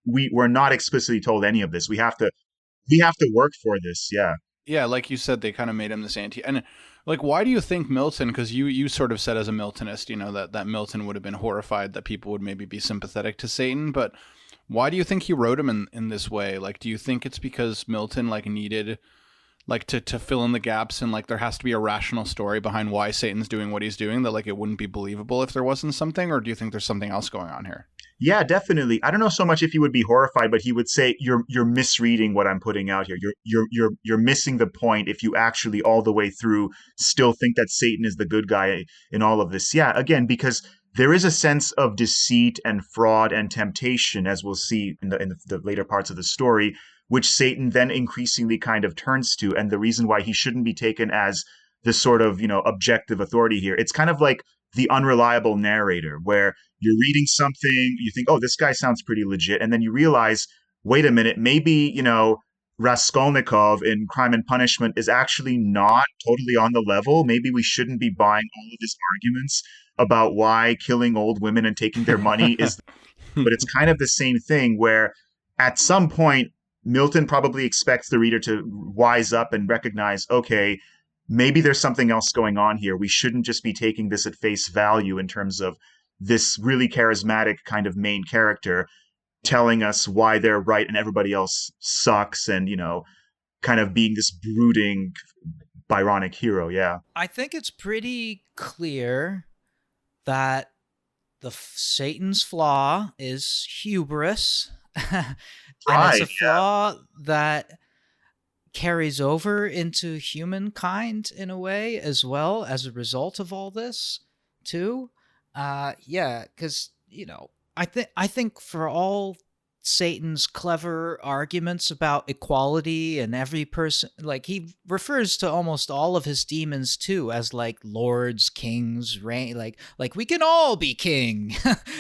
we're not explicitly told any of this. We have to work for this, yeah. Yeah, like you said, they kind of made him this anti... And like, why do you think Milton, because you sort of said as a Miltonist, that Milton would have been horrified that people would maybe be sympathetic to Satan, but why do you think he wrote him in this way? Like, do you think it's because Milton like needed like to fill in the gaps and like there has to be a rational story behind why Satan's doing what he's doing, that like it wouldn't be believable if there wasn't something? Or do you think there's something else going on here? Yeah, definitely. I don't know so much if he would be horrified, but he would say, "You're misreading what I'm putting out here. You're missing the point if you actually all the way through still think that Satan is the good guy in all of this." Yeah, again, because there is a sense of deceit and fraud and temptation, as we'll see in the later parts of the story, which Satan then increasingly kind of turns to, and the reason why he shouldn't be taken as the sort of objective authority here. It's kind of like the unreliable narrator, where You're reading something, you think, oh, this guy sounds pretty legit. And then you realize, wait a minute, maybe, Raskolnikov in Crime and Punishment is actually not totally on the level. Maybe we shouldn't be buying all of his arguments about why killing old women and taking their money is. But it's kind of the same thing where at some point, Milton probably expects the reader to wise up and recognize, okay, maybe there's something else going on here. We shouldn't just be taking this at face value in terms of this really charismatic kind of main character telling us why they're right and everybody else sucks, and kind of being this brooding Byronic hero. Yeah, I think it's pretty clear that Satan's flaw is hubris. And it's a flaw that carries over into humankind in a way as well as a result of all this too. Because I think for all Satan's clever arguments about equality and every person, like he refers to almost all of his demons too as like lords, kings, reign, like we can all be king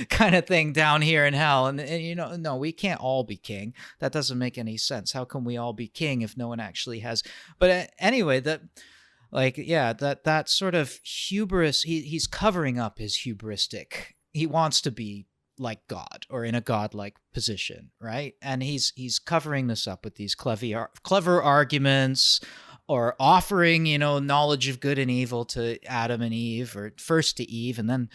kind of thing down here in hell. And no, we can't all be king. That doesn't make any sense. How can we all be king if no one actually has? But anyway, that sort of hubris, he's covering up his hubristic. He wants to be like God or in a godlike position, right? And he's covering this up with these clever arguments, or offering, knowledge of good and evil to Adam and Eve, or first to Eve and then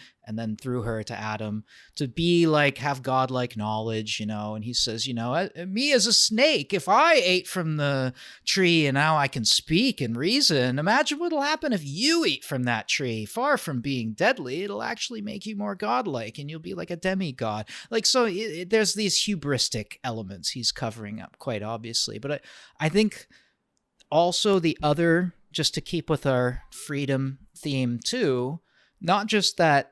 through her to Adam, to be like, have godlike knowledge, and he says, me as a snake, if I ate from the tree and now I can speak and reason, imagine what'll happen if you eat from that tree. Far from being deadly, it'll actually make you more godlike and you'll be like a demigod. Like, so there's these hubristic elements he's covering up quite obviously. But I think also the other, just to keep with our freedom theme too, not just that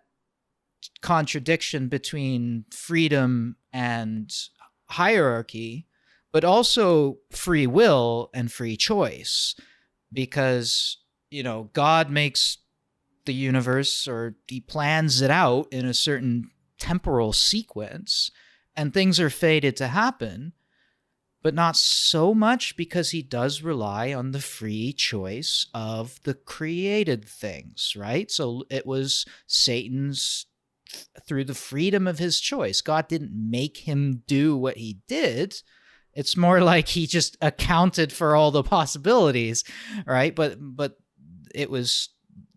contradiction between freedom and hierarchy, but also free will and free choice. Because, God makes the universe, or he plans it out in a certain temporal sequence, and things are fated to happen. But not so much, because he does rely on the free choice of the created things, right? So it was Satan's through the freedom of his choice. God didn't make him do what he did. It's more like he just accounted for all the possibilities, right? But it was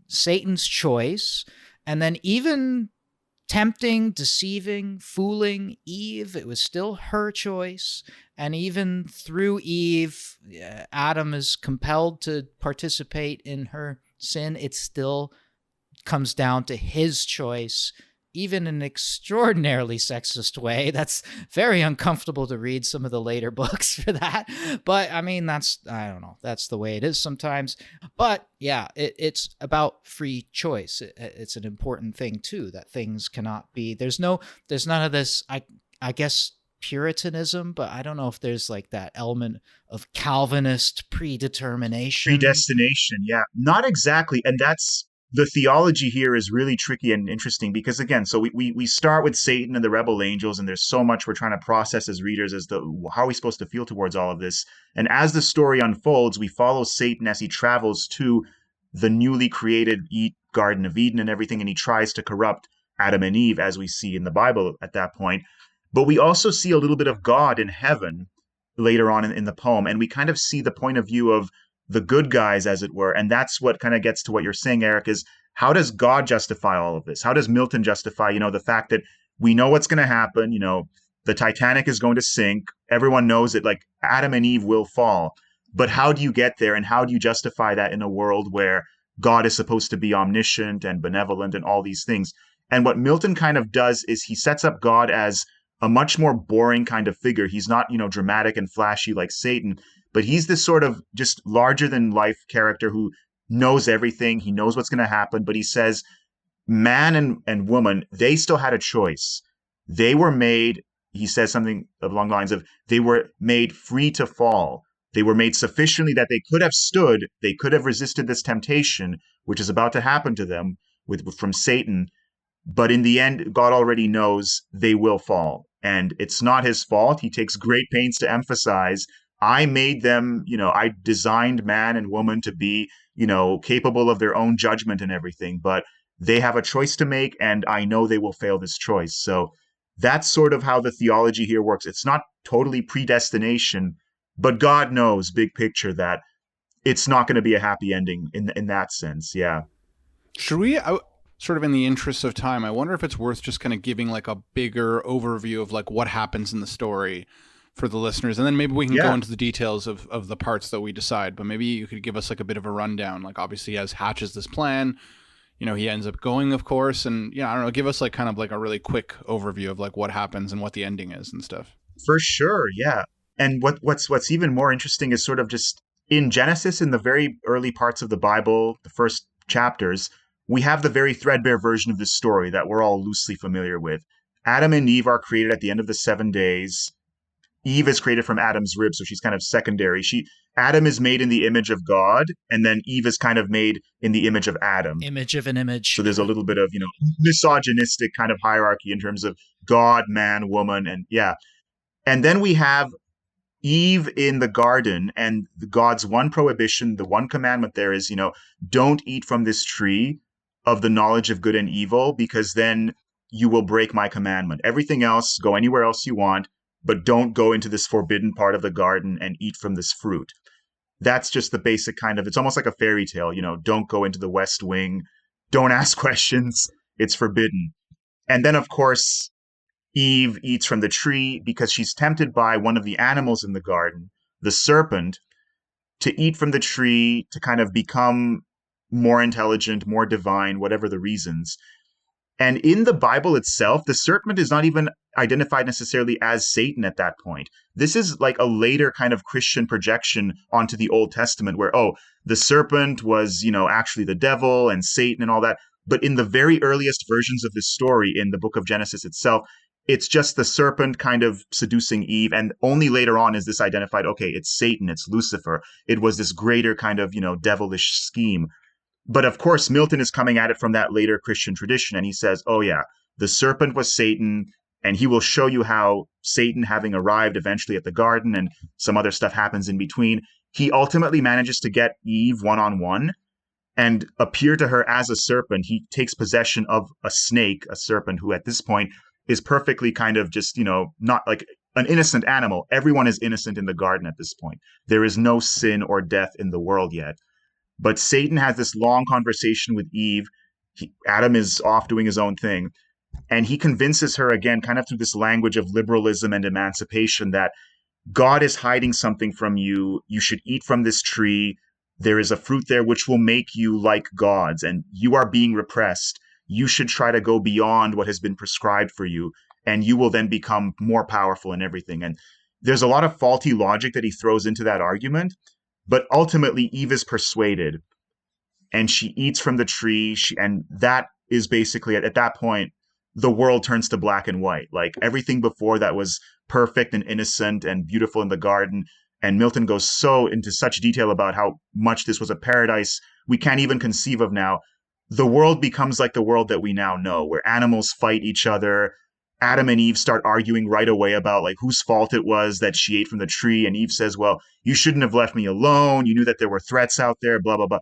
Satan's choice. And then even tempting, deceiving, fooling Eve, it was still her choice. And even through Eve, Adam is compelled to participate in her sin. It still comes down to his choice, even in an extraordinarily sexist way. That's very uncomfortable to read some of the later books for that. But I mean, I don't know, that's the way it is sometimes. But yeah, it's about free choice. It's an important thing too, that things cannot be, there's none of this, I guess, Puritanism, but I don't know if there's like that element of Calvinist predestination. Yeah, not exactly. And that's the theology here is really tricky and interesting, because again, so we start with Satan and the rebel angels, and there's so much we're trying to process as readers as to how are we supposed to feel towards all of this. And as the story unfolds, we follow Satan as he travels to the newly created Garden of Eden and everything, and he tries to corrupt Adam and Eve, as we see in the Bible at that point. But we also see a little bit of God in heaven later on in the poem, and we kind of see the point of view of the good guys, as it were. And that's what kind of gets to what you're saying, Eric, is how does God justify all of this? How does Milton justify, the fact that we know what's going to happen, the Titanic is going to sink. Everyone knows it, like Adam and Eve will fall. But how do you get there, and how do you justify that in a world where God is supposed to be omniscient and benevolent and all these things? And what Milton kind of does is he sets up God as a much more boring kind of figure. He's not, dramatic and flashy like Satan, but he's this sort of just larger than life character who knows everything. He knows what's going to happen, but he says man and woman, they still had a choice. They were made, he says something along the lines of, they were made free to fall. They were made sufficiently that they could have stood, they could have resisted this temptation, which is about to happen to them from Satan. But in the end, God already knows they will fall. And it's not his fault. He takes great pains to emphasize, I made them, I designed man and woman to be, capable of their own judgment and everything, but they have a choice to make, and I know they will fail this choice. So that's sort of how the theology here works. It's not totally predestination, but God knows, big picture, that it's not going to be a happy ending in that sense. Yeah. Should we, sort of in the interest of time, I wonder if it's worth just kind of giving like a bigger overview of like what happens in the story for the listeners, and then maybe we can go into the details of the parts that we decide. But maybe you could give us like a bit of a rundown. Like obviously he hatches this plan, he ends up going, of course, and I don't know, give us like kind of like a really quick overview of like what happens and what the ending is and stuff. For sure, yeah. And what's even more interesting is sort of just in Genesis, in the very early parts of the Bible, the first chapters, we have the very threadbare version of this story that we're all loosely familiar with. Adam and Eve are created at the end of the 7 days. Eve is created from Adam's rib, so she's kind of secondary. Adam is made in the image of God, and then Eve is kind of made in the image of Adam. Image of an image. So there's a little bit of, misogynistic kind of hierarchy in terms of God, man, woman, and yeah. And then we have Eve in the garden, and God's one prohibition, the one commandment there is, don't eat from this tree of the knowledge of good and evil, because then you will break my commandment. Everything else, go anywhere else you want, but don't go into this forbidden part of the garden and eat from this fruit. That's just the basic kind of, it's almost like a fairy tale, don't go into the West Wing, don't ask questions, it's forbidden. And then, of course, Eve eats from the tree because she's tempted by one of the animals in the garden, the serpent, to eat from the tree to kind of become more intelligent, more divine, whatever the reasons. And in the Bible itself, the serpent is not even identified necessarily as Satan at that point. This is like a later kind of Christian projection onto the Old Testament where, the serpent was, actually the devil and Satan and all that. But in the very earliest versions of this story in the book of Genesis itself, it's just the serpent kind of seducing Eve. And only later on is this identified, okay, it's Satan, it's Lucifer. It was this greater kind of, devilish scheme. But of course, Milton is coming at it from that later Christian tradition. And he says, oh yeah, the serpent was Satan. And he will show you how Satan, having arrived eventually at the garden and some other stuff happens in between, he ultimately manages to get Eve one-on-one and appear to her as a serpent. He takes possession of a snake, a serpent, who at this point is perfectly kind of just, not like an innocent animal. Everyone is innocent in the garden at this point. There is no sin or death in the world yet. But Satan has this long conversation with Eve. Adam is off doing his own thing. And he convinces her again, kind of through this language of liberalism and emancipation, that God is hiding something from you. You should eat from this tree. There is a fruit there which will make you like gods, and you are being repressed. You should try to go beyond what has been prescribed for you, and you will then become more powerful in everything. And there's a lot of faulty logic that he throws into that argument, but ultimately Eve is persuaded, and she eats from the tree, and that is basically, at that point, the world turns to black and white. Like everything before that was perfect and innocent and beautiful in the garden. And Milton goes so into such detail about how much this was a paradise we can't even conceive of now. The world becomes like the world that we now know, where animals fight each other. Adam and Eve start arguing right away about like whose fault it was that she ate from the tree. And Eve says, well, you shouldn't have left me alone. You knew that there were threats out there, blah, blah, blah.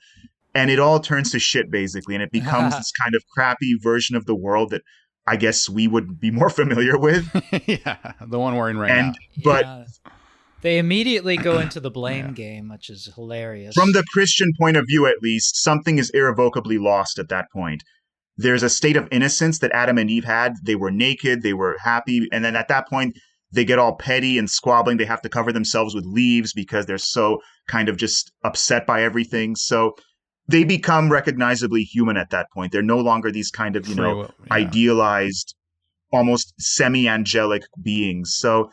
And it all turns to shit, basically. And it becomes this kind of crappy version of the world that I guess we would be more familiar with. Yeah, the one we're in right now. But they immediately go into the blame game, which is hilarious. From the Christian point of view, at least, something is irrevocably lost at that point. There's a state of innocence that Adam and Eve had. They were naked, they were happy, and then at that point, they get all petty and squabbling. They have to cover themselves with leaves because they're so kind of just upset by everything. So they become recognizably human at that point. They're no longer these kind of, idealized, almost semi-angelic beings. So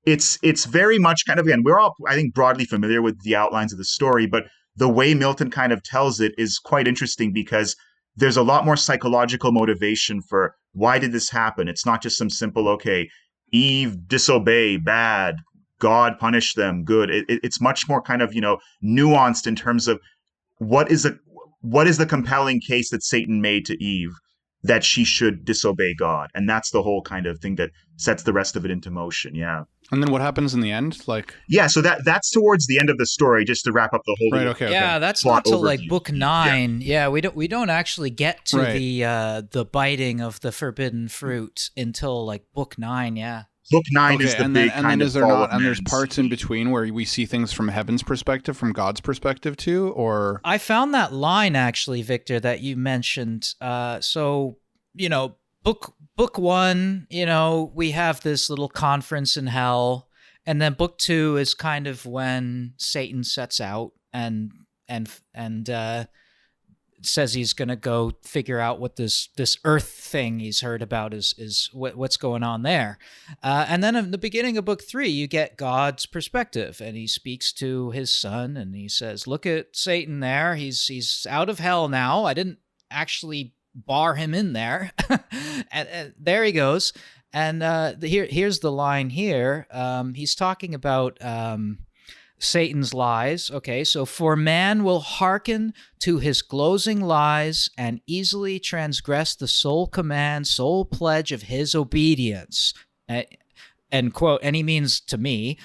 it's very much kind of, again, we're all, I think, broadly familiar with the outlines of the story, but the way Milton kind of tells it is quite interesting because there's a lot more psychological motivation for why did this happen? It's not just some simple, okay, Eve disobey, bad, God punish them, good. It's much more kind of, nuanced in terms of what is the compelling case that Satan made to Eve that she should disobey God. And that's the whole kind of thing that sets the rest of it into motion. Yeah. And then what happens in the end? Like, yeah, so that's towards the end of the story, just to wrap up the whole right, okay. Yeah, that's plot not till overview. like book 9. Yeah, we don't actually get to the biting of the forbidden fruit until like book 9. Yeah. Book 9 is the big kind of fall of and there's man's. parts in between where we see things from heaven's perspective, from God's perspective too, or I found that line actually, Victor, that you mentioned. So, book 1, we have this little conference in hell, and then book 2 is kind of when Satan sets out and says he's going to go figure out what this earth thing he's heard about is what's going on there. And then in the beginning of book 3, you get God's perspective, and he speaks to his son, and he says, look at Satan there. He's out of hell now. I didn't actually bar him in there. and there he goes. And here's the line here. He's talking about Satan's lies. Okay, so for man will hearken to his glozing lies and easily transgress the sole command, sole pledge of his obedience. End quote. And he means to me.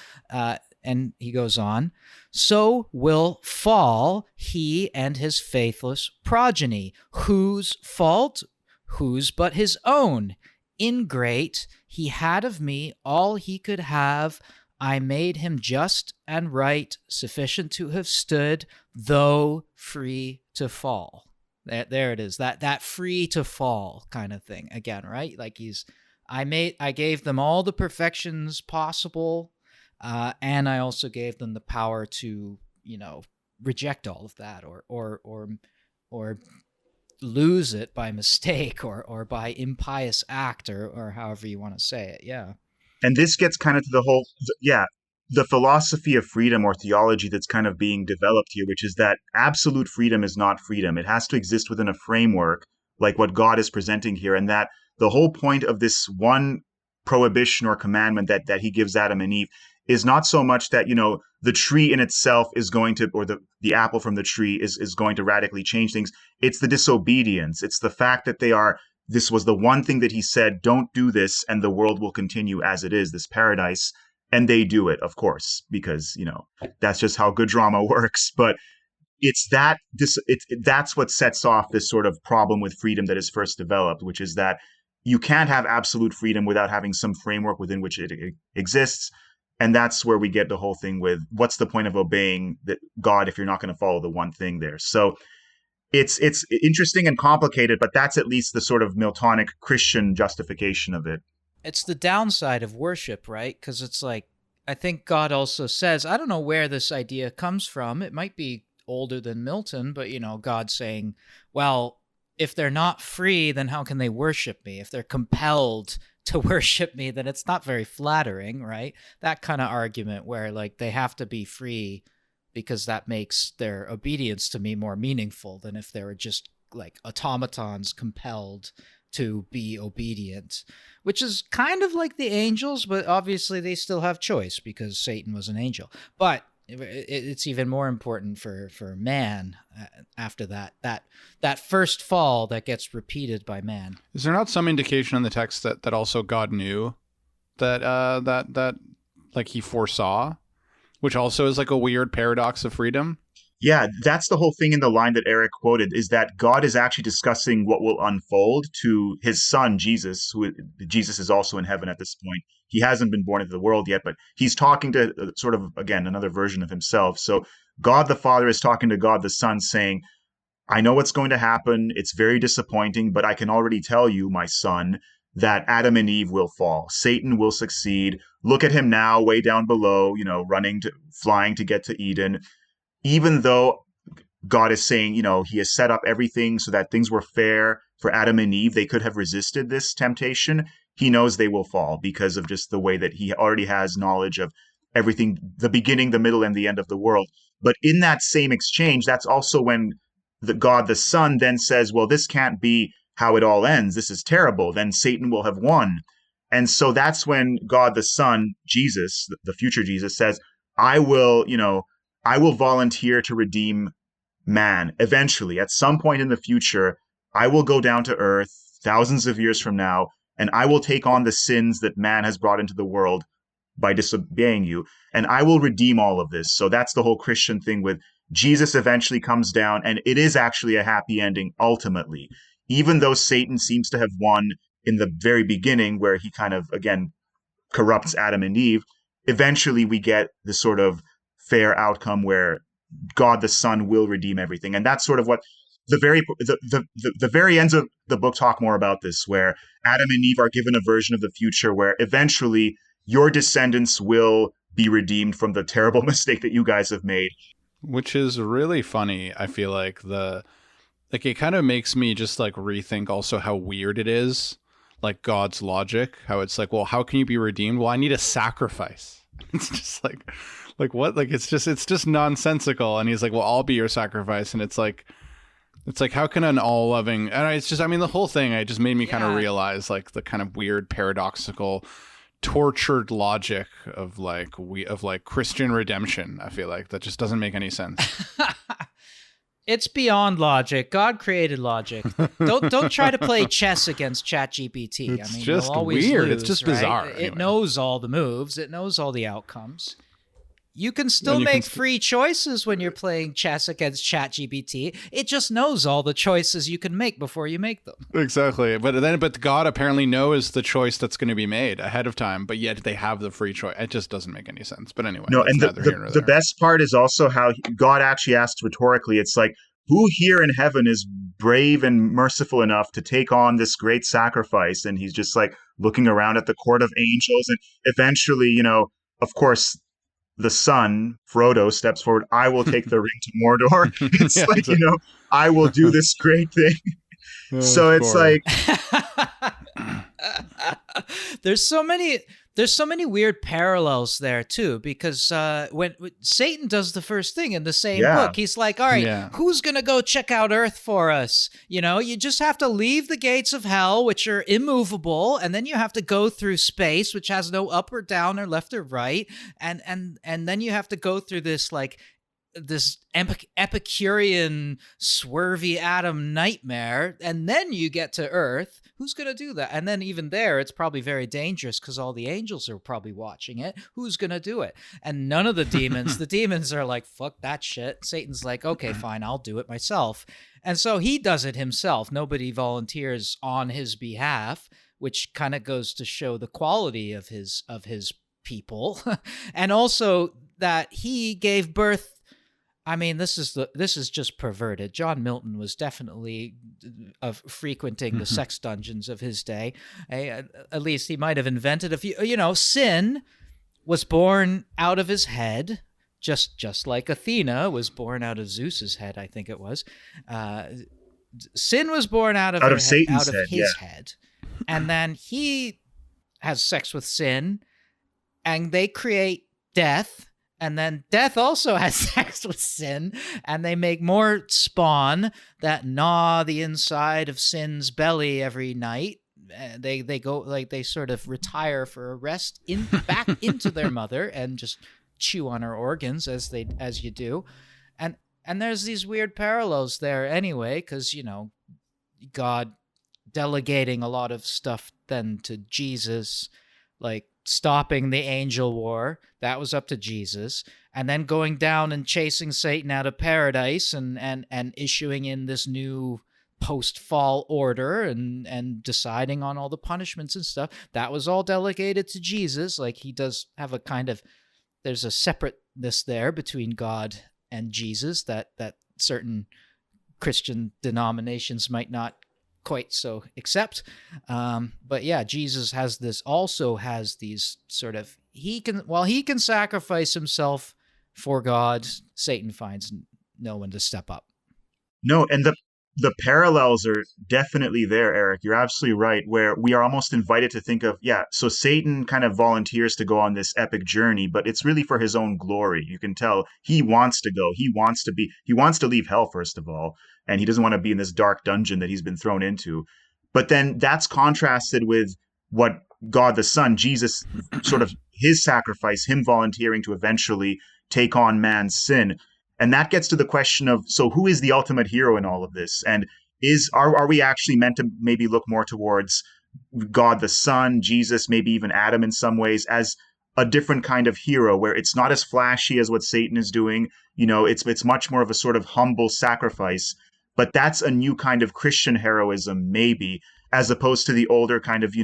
And he goes on, so will fall he and his faithless progeny, whose fault, whose but his own. Ingrate, he had of me all he could have. I made him just and right, sufficient to have stood, though free to fall. There it is. That free to fall kind of thing again, right? Like I gave them all the perfections possible, and I also gave them the power to, reject all of that or lose it by mistake or by impious act or however you want to say it. Yeah. And this gets kind of to the whole, the philosophy of freedom or theology that's kind of being developed here, which is that absolute freedom is not freedom. It has to exist within a framework like what God is presenting here. And that the whole point of this one prohibition or commandment that he gives Adam and Eve is not so much that, the tree in itself is going to, or the apple from the tree is going to radically change things. It's the disobedience. It's the fact that this was the one thing that he said, don't do this, and the world will continue as it is, this paradise. And they do it, of course, because, that's just how good drama works. But it's that's what sets off this sort of problem with freedom that is first developed, which is that you can't have absolute freedom without having some framework within which it exists. And that's where we get the whole thing with what's the point of obeying God if you're not going to follow the one thing there. So it's interesting and complicated, but that's at least the sort of Miltonic Christian justification of it. It's the downside of worship, right? Because it's like, I think God also says, I don't know where this idea comes from. It might be older than Milton, but, God saying, well, if they're not free, then how can they worship me? If they're compelled to worship me, then it's not very flattering, right? That kind of argument where like they have to be free because that makes their obedience to me more meaningful than if they were just like automatons compelled to be obedient, which is kind of like the angels, but obviously they still have choice because Satan was an angel. But it's even more important for man after that first fall that gets repeated by man. Is there not some indication in the text that also God knew that like he foresaw, which also is like a weird paradox of freedom? Yeah, that's the whole thing in the line that Eric quoted, is that God is actually discussing what will unfold to his son, Jesus, Jesus is also in heaven at this point. He hasn't been born into the world yet, but he's talking to sort of, again, another version of himself. So God the Father is talking to God the Son saying, I know what's going to happen. It's very disappointing, but I can already tell you, my son, that Adam and Eve will fall. Satan will succeed. Look at him now, way down below, flying to get to Eden. Even though God is saying, he has set up everything so that things were fair for Adam and Eve, they could have resisted this temptation. He knows they will fall because of just the way that he already has knowledge of everything, the beginning, the middle, and the end of the world. But in that same exchange, that's also when God the Son then says, well, this can't be how it all ends. This is terrible. Then Satan will have won. And so that's when God the Son, Jesus, the future Jesus, says, I will volunteer to redeem man. Eventually, at some point in the future, I will go down to earth. thousands of years from now, and I will take on the sins that man has brought into the world by disobeying you, and I will redeem all of this. So that's the whole Christian thing with Jesus eventually comes down, and it is actually a happy ending ultimately. Even though Satan seems to have won in the very beginning, where he kind of, again, corrupts Adam and Eve, eventually we get this sort of fair outcome where God the Son will redeem everything. And that's sort of what the very ends of the book talk more about this, where Adam and Eve are given a version of the future where eventually your descendants will be redeemed from the terrible mistake that you guys have made. Which is really funny. I feel like it kind of makes me just like rethink also how weird it is, like God's logic, how it's like, well, how can you be redeemed? Well, I need a sacrifice. It's just like what? Like, it's just nonsensical. And he's like, well, I'll be your sacrifice. And it's like, how can an all loving, and it's just, I mean, the whole thing, it just made me kind of realize like the kind of weird, paradoxical, tortured logic of Christian redemption. I feel like that just doesn't make any sense. It's beyond logic. God created logic. Don't try to play chess against ChatGPT. It's just weird. It's just bizarre. Anyway. It knows all the moves. It knows all the outcomes. You can still make free choices when you're playing chess against ChatGPT. It just knows all the choices you can make before you make them. Exactly. But God apparently knows the choice that's going to be made ahead of time, but yet they have the free choice. It just doesn't make any sense. But anyway. No, and the best part is also how God actually asks rhetorically, it's like, who here in heaven is brave and merciful enough to take on this great sacrifice? And he's just like looking around at the court of angels. And eventually, of course, the son, Frodo, steps forward. I will take the ring to Mordor. It's I will do this great thing. So it's like there's so many weird parallels there too, because when Satan does the first thing in the same book, he's like, all right, who's going to go check out Earth for us? You just have to leave the gates of hell, which are immovable, and then you have to go through space, which has no up or down or left or right, and then you have to go through this this Epicurean swervy atom nightmare, and then you get to Earth. Who's going to do that? And then even there, it's probably very dangerous because all the angels are probably watching it. Who's going to do it? And none of the demons are like, fuck that shit. Satan's like, okay, fine, I'll do it myself. And so he does it himself. Nobody volunteers on his behalf, which kind of goes to show the quality of his people. And also that he gave birth. I mean, this is just perverted. John Milton was definitely frequenting the sex dungeons of his day. At least he might have invented a few. Sin was born out of his head, just like Athena was born out of Zeus's head. I think it was. Sin was born out of Satan's head, and then he has sex with Sin, and they create death. And then death also has sex with Sin, and they make more spawn that gnaw the inside of Sin's belly every night. They go, like, they sort of retire for a rest back into their mother and just chew on her organs as you do. And there's these weird parallels there anyway, because God delegating a lot of stuff then to Jesus, like stopping the angel war, that was up to Jesus, and then going down and chasing Satan out of paradise and issuing in this new post-fall order and deciding on all the punishments and stuff. That was all delegated to Jesus. Like, he does have there's a separateness there between God and Jesus that certain Christian denominations might not quite so accept. But yeah, Jesus also has these sort of, he can sacrifice himself for God, Satan finds no one to step up. No, and the parallels are definitely there, Eric. You're absolutely right, where we are almost invited to think of, so Satan kind of volunteers to go on this epic journey, but it's really for his own glory. You can tell he wants to go. He wants to leave hell, first of all, and he doesn't want to be in this dark dungeon that he's been thrown into. But then that's contrasted with what God the Son, Jesus, sort of his sacrifice, him volunteering to eventually take on man's sin. And that gets to the question of, so who is the ultimate hero in all of this? And Are we actually meant to maybe look more towards God the Son, Jesus, maybe even Adam in some ways, as a different kind of hero where it's not as flashy as what Satan is doing. It's much more of a sort of humble sacrifice. But that's a new kind of Christian heroism, maybe, as opposed to the older kind of,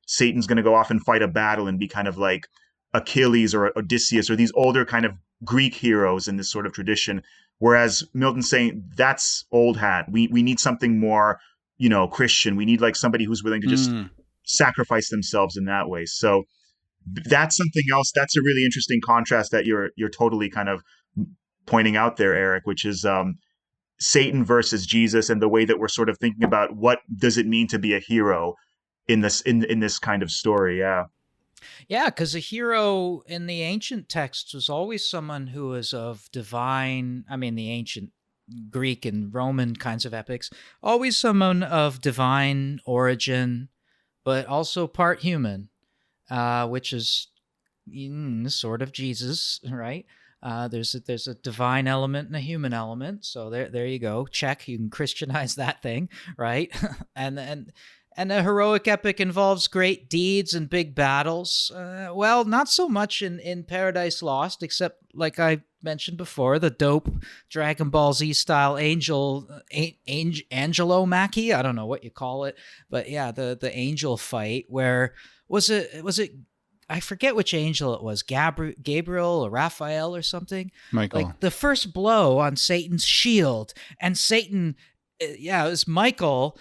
Satan's going to go off and fight a battle and be kind of like Achilles or Odysseus or these older kind of Greek heroes in this sort of tradition. Whereas Milton's saying that's old hat. We need something more, Christian. We need like somebody who's willing to just sacrifice themselves in that way. So that's something else. That's a really interesting contrast that you're totally kind of pointing out there, Eric, which is Satan versus Jesus, and the way that we're sort of thinking about what does it mean to be a hero in this kind of story. Yeah, because a hero in the ancient texts was always someone who was of divine, the ancient Greek and Roman kinds of epics, always someone of divine origin, but also part human, which is sort of Jesus, right? There's a divine element and a human element. So there you go. Check. You can Christianize that thing, right? And a heroic epic involves great deeds and big battles. Well, not so much in Paradise Lost, except like I mentioned before, the dope Dragon Ball Z style Angelo Mackie. I don't know what you call it, but yeah, the angel fight where was it? I forget which angel it was, Gabriel or Raphael or something. Michael. Like the first blow on Satan's shield, and Satan, it was Michael.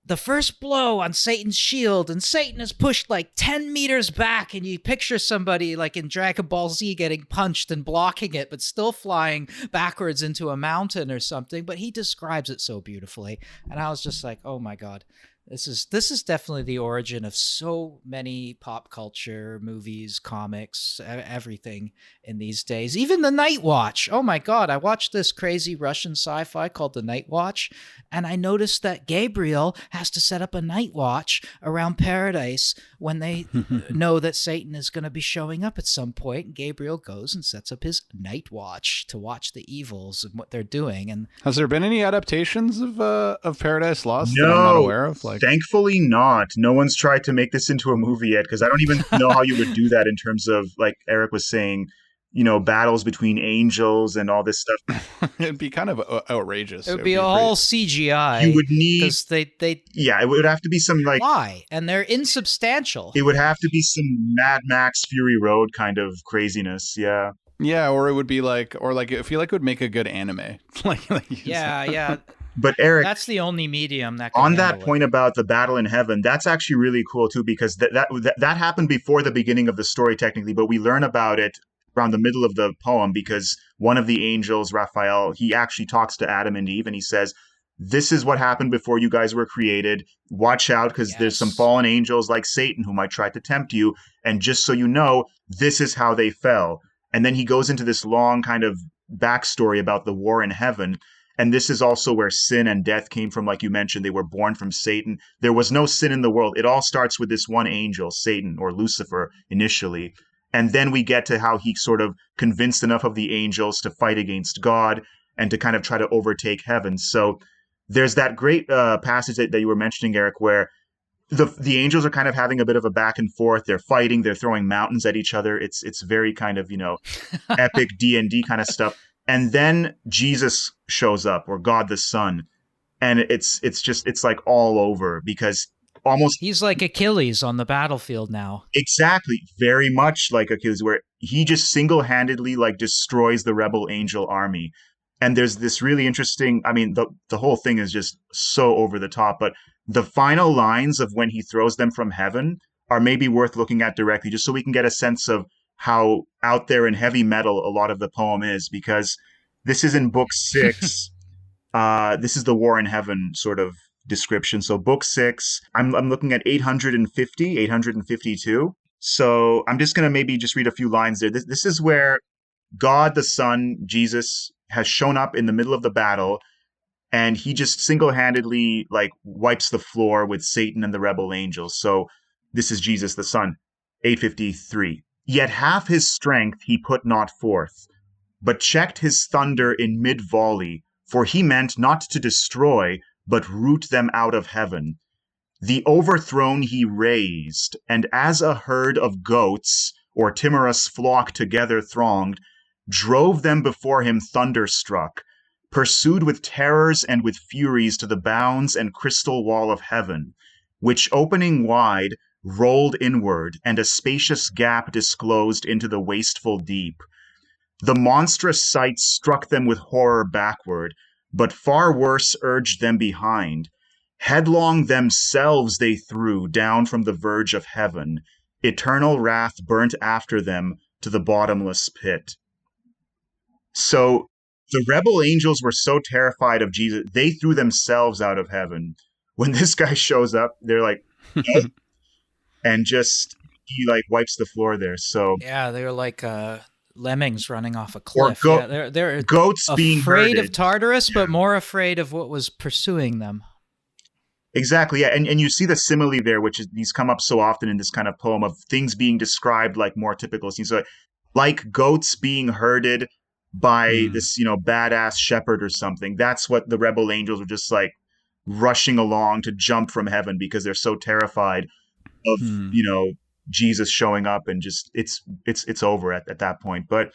The first blow on Satan's shield, and Satan is pushed like 10 meters back, and you picture somebody like in Dragon Ball Z getting punched and blocking it, but still flying backwards into a mountain or something. But he describes it so beautifully, and I was just like, oh my God. This is definitely the origin of so many pop culture, movies, comics, everything in these days. Even the Night Watch. Oh my God, I watched this crazy Russian sci-fi called The Night Watch, and I noticed that Gabriel has to set up a night watch around paradise when they know that Satan is going to be showing up at some point. Gabriel goes and sets up his night watch to watch the evils and what they're doing. And has there been any adaptations of Paradise Lost that I'm not aware of? Thankfully not. No one's tried to make this into a movie yet, because I don't even know how you would do that in terms of, like Eric was saying, battles between angels and all this stuff. It'd be kind of outrageous. It would be all CGI. You would need, because they it would have to be some like lie, and they're insubstantial. It would have to be some Mad Max Fury Road kind of craziness. Yeah, or it would be I feel like it would make a good anime. Yeah. But Eric, that's the only medium that can on that it. point about the battle in heaven, that's actually really cool too, because that happened before the beginning of the story technically, but we learn about it around the middle of the poem, because one of the angels, Raphael, he actually talks to Adam and Eve, and he says, this is what happened before you guys were created. Watch out, because there's some fallen angels like Satan who might try to tempt you, and just so you know, this is how they fell. And then he goes into this long kind of backstory about the war in heaven. And this is also where sin and death came from. Like you mentioned, they were born from Satan. There was no sin in the world. It all starts with this one angel, Satan, or Lucifer initially. And then we get to how he sort of convinced enough of the angels to fight against God and to kind of try to overtake heaven. So there's that great passage that you were mentioning, Eric, where the angels are kind of having a bit of a back and forth. They're fighting. They're throwing mountains at each other. It's very kind of, epic D&D kind of stuff. And then Jesus shows up, or God the Son, and it's like all over, because almost he's like Achilles on the battlefield now. Exactly, very much like Achilles, where he just single-handedly like destroys the rebel angel army. And there's this really interesting, the whole thing is just so over the top, but the final lines of when he throws them from heaven are maybe worth looking at directly, just so we can get a sense of how out there in heavy metal a lot of the poem is, because this is in book 6. This is the War in Heaven sort of description. So book 6, I'm looking at 850, 852. So I'm just going to maybe just read a few lines there. This is where God the Son, Jesus, has shown up in the middle of the battle, and he just single-handedly like wipes the floor with Satan and the rebel angels. So this is Jesus the Son, 853. Yet half his strength he put not forth, but checked his thunder in mid-volley, for he meant not to destroy, but root them out of heaven. The overthrown he raised, and as a herd of goats or timorous flock together thronged, drove them before him thunderstruck, pursued with terrors and with furies to the bounds and crystal wall of heaven, which opening wide, rolled inward, and a spacious gap disclosed into the wasteful deep. The monstrous sight struck them with horror backward, but far worse urged them behind. Headlong themselves they threw down from the verge of heaven. Eternal wrath burnt after them to the bottomless pit. So the rebel angels were so terrified of Jesus, they threw themselves out of heaven. When this guy shows up, they're like, nope. And just, he like wipes the floor there. So yeah, they're like lemmings running off a cliff. They're goats being afraid herded. of Tartarus, but more afraid of what was pursuing them. Exactly, yeah, and you see the simile there, which is, these come up so often in this kind of poem of things being described like more typical scenes. So, like goats being herded by this, badass shepherd or something. That's what the rebel angels are just like rushing along to jump from heaven because they're so terrified of Jesus showing up, and just it's over at that point. But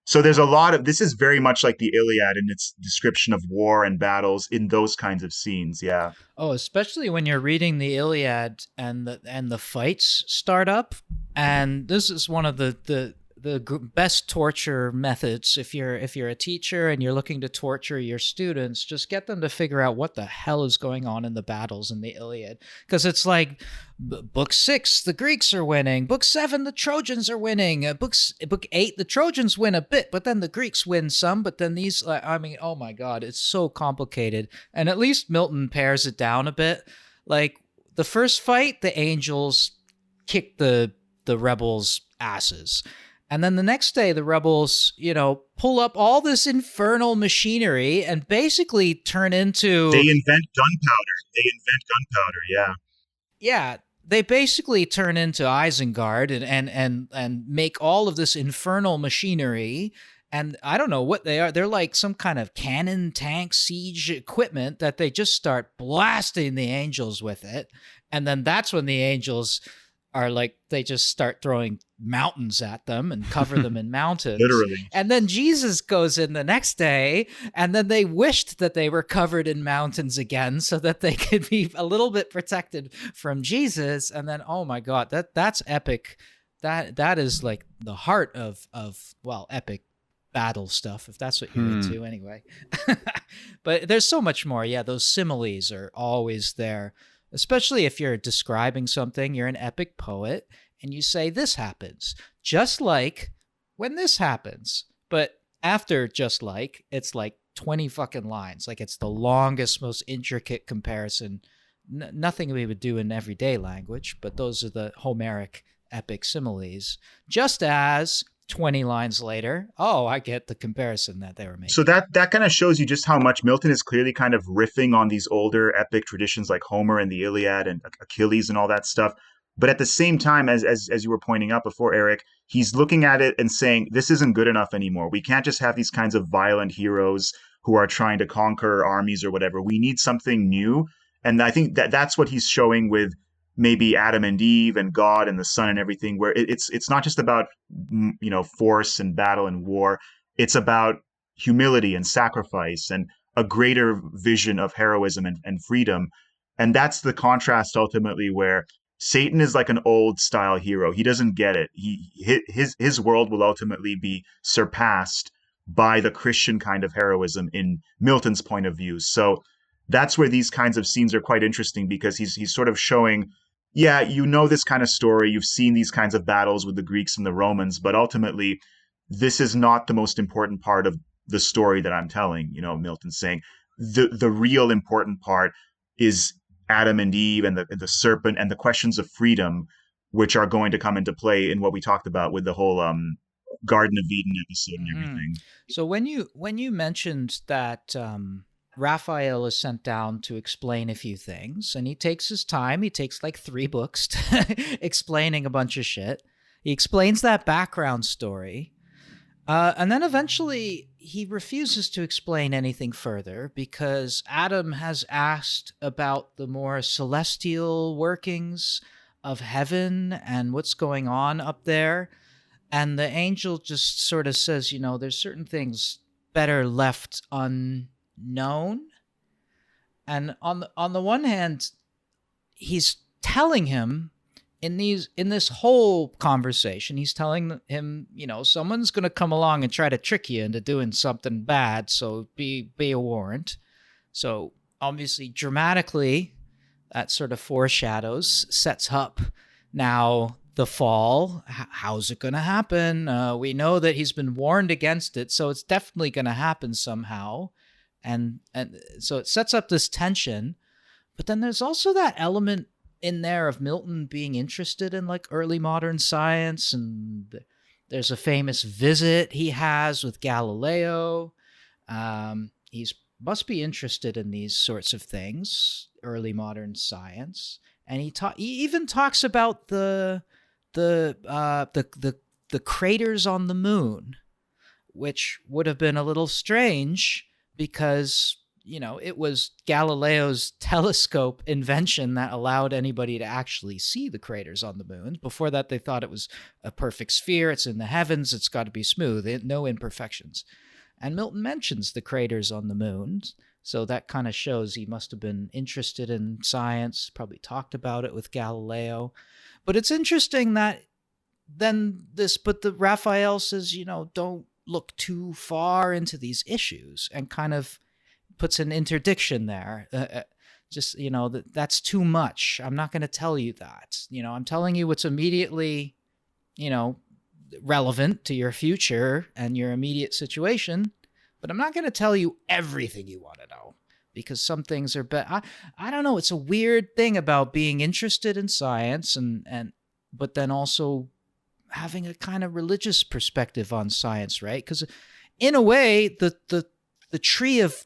so there's a lot of, this is very much like the Iliad in its description of war and battles in those kinds of scenes. Yeah. Oh, especially when you're reading the Iliad and the fights start up, and this is one of the best torture methods. If you're a teacher and you're looking to torture your students, just get them to figure out what the hell is going on in the battles in the Iliad, because it's like book 6 the Greeks are winning, book 7 the Trojans are winning, book 8 the Trojans win a bit, but then the Greeks win some, but then these, oh my god, it's so complicated. And at least Milton pares it down a bit. Like the first fight, the angels kick the rebels' asses. And then the next day, the rebels, pull up all this infernal machinery and basically turn into... They invent gunpowder, yeah. Yeah, they basically turn into Isengard and make all of this infernal machinery. And I don't know what they are. They're like some kind of cannon, tank, siege equipment that they just start blasting the angels with it. And then that's when the angels are like, they just start throwing mountains at them and cover them in mountains. Literally. And then Jesus goes in the next day, and then they wished that they were covered in mountains again so that they could be a little bit protected from Jesus. And then, oh my God, that's epic. That is like the heart of epic battle stuff, if that's what you're into anyway. But there's so much more. Yeah, those similes are always there. Especially if you're describing something, you're an epic poet, and you say this happens, just like when this happens. But after just like, it's like 20 fucking lines. Like it's the longest, most intricate comparison. Nothing we would do in everyday language, but those are the Homeric epic similes. Just as 20 lines later, I get the comparison that they were making. So that kind of shows you just how much Milton is clearly kind of riffing on these older epic traditions like Homer and the Iliad and Achilles and all that stuff. But at the same time, as you were pointing out before, Eric, he's looking at it and saying, this isn't good enough anymore. We can't just have these kinds of violent heroes who are trying to conquer armies or whatever. We need something new. And I think that's what he's showing with maybe Adam and Eve and God and the Son and everything, where it's not just about, force and battle and war. It's about humility and sacrifice and a greater vision of heroism and freedom. And that's the contrast ultimately, where Satan is like an old style hero. He doesn't get it. His world will ultimately be surpassed by the Christian kind of heroism in Milton's point of view. So that's where these kinds of scenes are quite interesting, because he's sort of showing, yeah, this kind of story. You've seen these kinds of battles with the Greeks and the Romans, but ultimately, this is not the most important part of the story that I'm telling. Milton's saying the real important part is Adam and Eve and the serpent and the questions of freedom, which are going to come into play in what we talked about with the whole Garden of Eden episode and everything. So when you mentioned that Raphael is sent down to explain a few things, and he takes his time. He takes like 3 books explaining a bunch of shit. He explains that background story. And then eventually he refuses to explain anything further because Adam has asked about the more celestial workings of heaven and what's going on up there. And the angel just sort of says, there's certain things better left unknown. And on the one hand, he's telling him in this whole conversation, he's telling him, someone's going to come along and try to trick you into doing something bad, so be warned. So obviously, dramatically, that sort of foreshadows, sets up now the fall. How's it going to happen? We know that he's been warned against it, so it's definitely going to happen somehow. And so it sets up this tension. But then there's also that element in there of Milton being interested in like early modern science, and there's a famous visit he has with Galileo. He's must be interested in these sorts of things, early modern science, and he even talks about the craters on the moon, which would have been a little strange because it was Galileo's telescope invention that allowed anybody to actually see the craters on the moon. Before that, they thought it was a perfect sphere. It's in the heavens. It's got to be smooth. No imperfections. And Milton mentions the craters on the moon. So that kind of shows he must have been interested in science, probably talked about it with Galileo. But it's interesting that the Raphael says, don't look too far into these issues, and kind of puts an interdiction there. That's too much. I'm not going to tell you that. I'm telling you what's immediately, relevant to your future and your immediate situation, but I'm not going to tell you everything you want to know, because some things are better. I don't know. It's a weird thing about being interested in science but then also having a kind of religious perspective on science, right? Because in a way, the tree of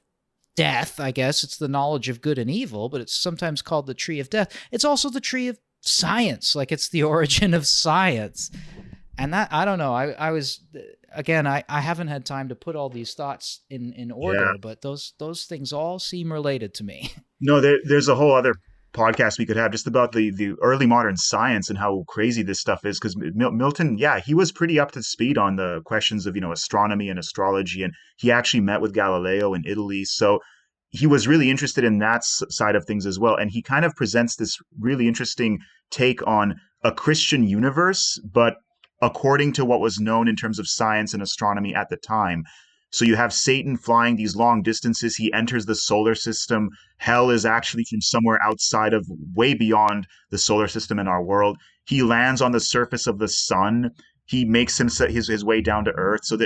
death, I guess, it's the knowledge of good and evil, but it's sometimes called the tree of death. It's also the tree of science, like it's the origin of science. And that, I don't know, I was, again, I haven't had time to put all these thoughts in order, but those things all seem related to me. No, there's a whole other podcast we could have just about the early modern science and how crazy this stuff is, because Milton, he was pretty up to speed on the questions of astronomy and astrology, and he actually met with Galileo in Italy, so he was really interested in that side of things as well. And he kind of presents this really interesting take on a Christian universe, but according to what was known in terms of science and astronomy at the time. So you have Satan flying these long distances. He enters the solar system. Hell is actually from somewhere outside of, way beyond the solar system in our world. He lands on the surface of the sun. He makes his way down to Earth. So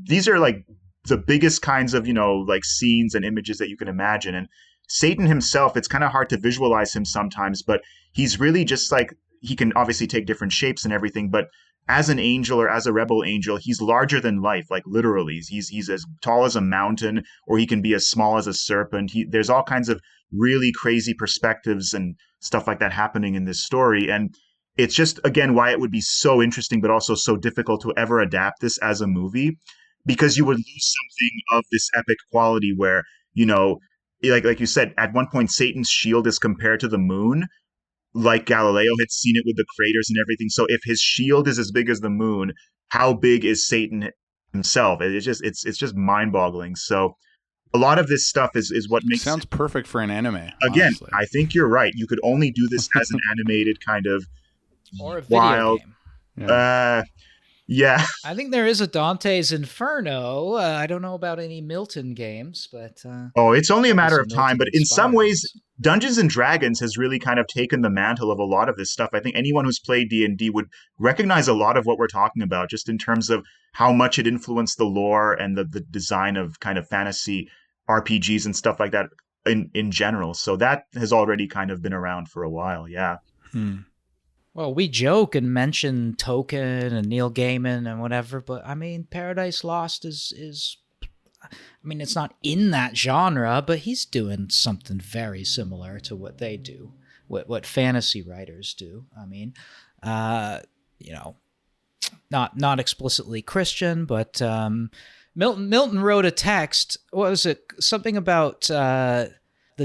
these are like the biggest kinds of, like scenes and images that you can imagine. And Satan himself, it's kind of hard to visualize him sometimes, but he's really just like, he can obviously take different shapes and everything, but as an angel or as a rebel angel, he's larger than life, like literally. He's as tall as a mountain, or he can be as small as a serpent. There's all kinds of really crazy perspectives and stuff like that happening in this story. And it's just, again, why it would be so interesting, but also so difficult to ever adapt this as a movie, because you would lose something of this epic quality where, like you said, at one point, Satan's shield is compared to the moon, like Galileo had seen it with the craters and everything. So if his shield is as big as the moon, how big is Satan himself? It's just mind-boggling. So a lot of this stuff is what makes sounds perfect for an anime. Again, honestly. I think you're right. You could only do this as an animated kind of or a video wild game. Yeah. I think there is a Dante's Inferno. I don't know about any Milton games, but it's only a matter of time. But in some ways, ones. Dungeons and Dragons has really kind of taken the mantle of a lot of this stuff. I think anyone who's played D&D would recognize a lot of what we're talking about, just in terms of how much it influenced the lore and the design of kind of fantasy RPGs and stuff like that in general. So that has already kind of been around for a while. Yeah. Well, we joke and mention Tolkien and Neil Gaiman and whatever, but I mean, Paradise Lost is it's not in that genre, but he's doing something very similar to what they do, what fantasy writers do. I mean, not explicitly Christian, but Milton wrote a text. What was it? Something about the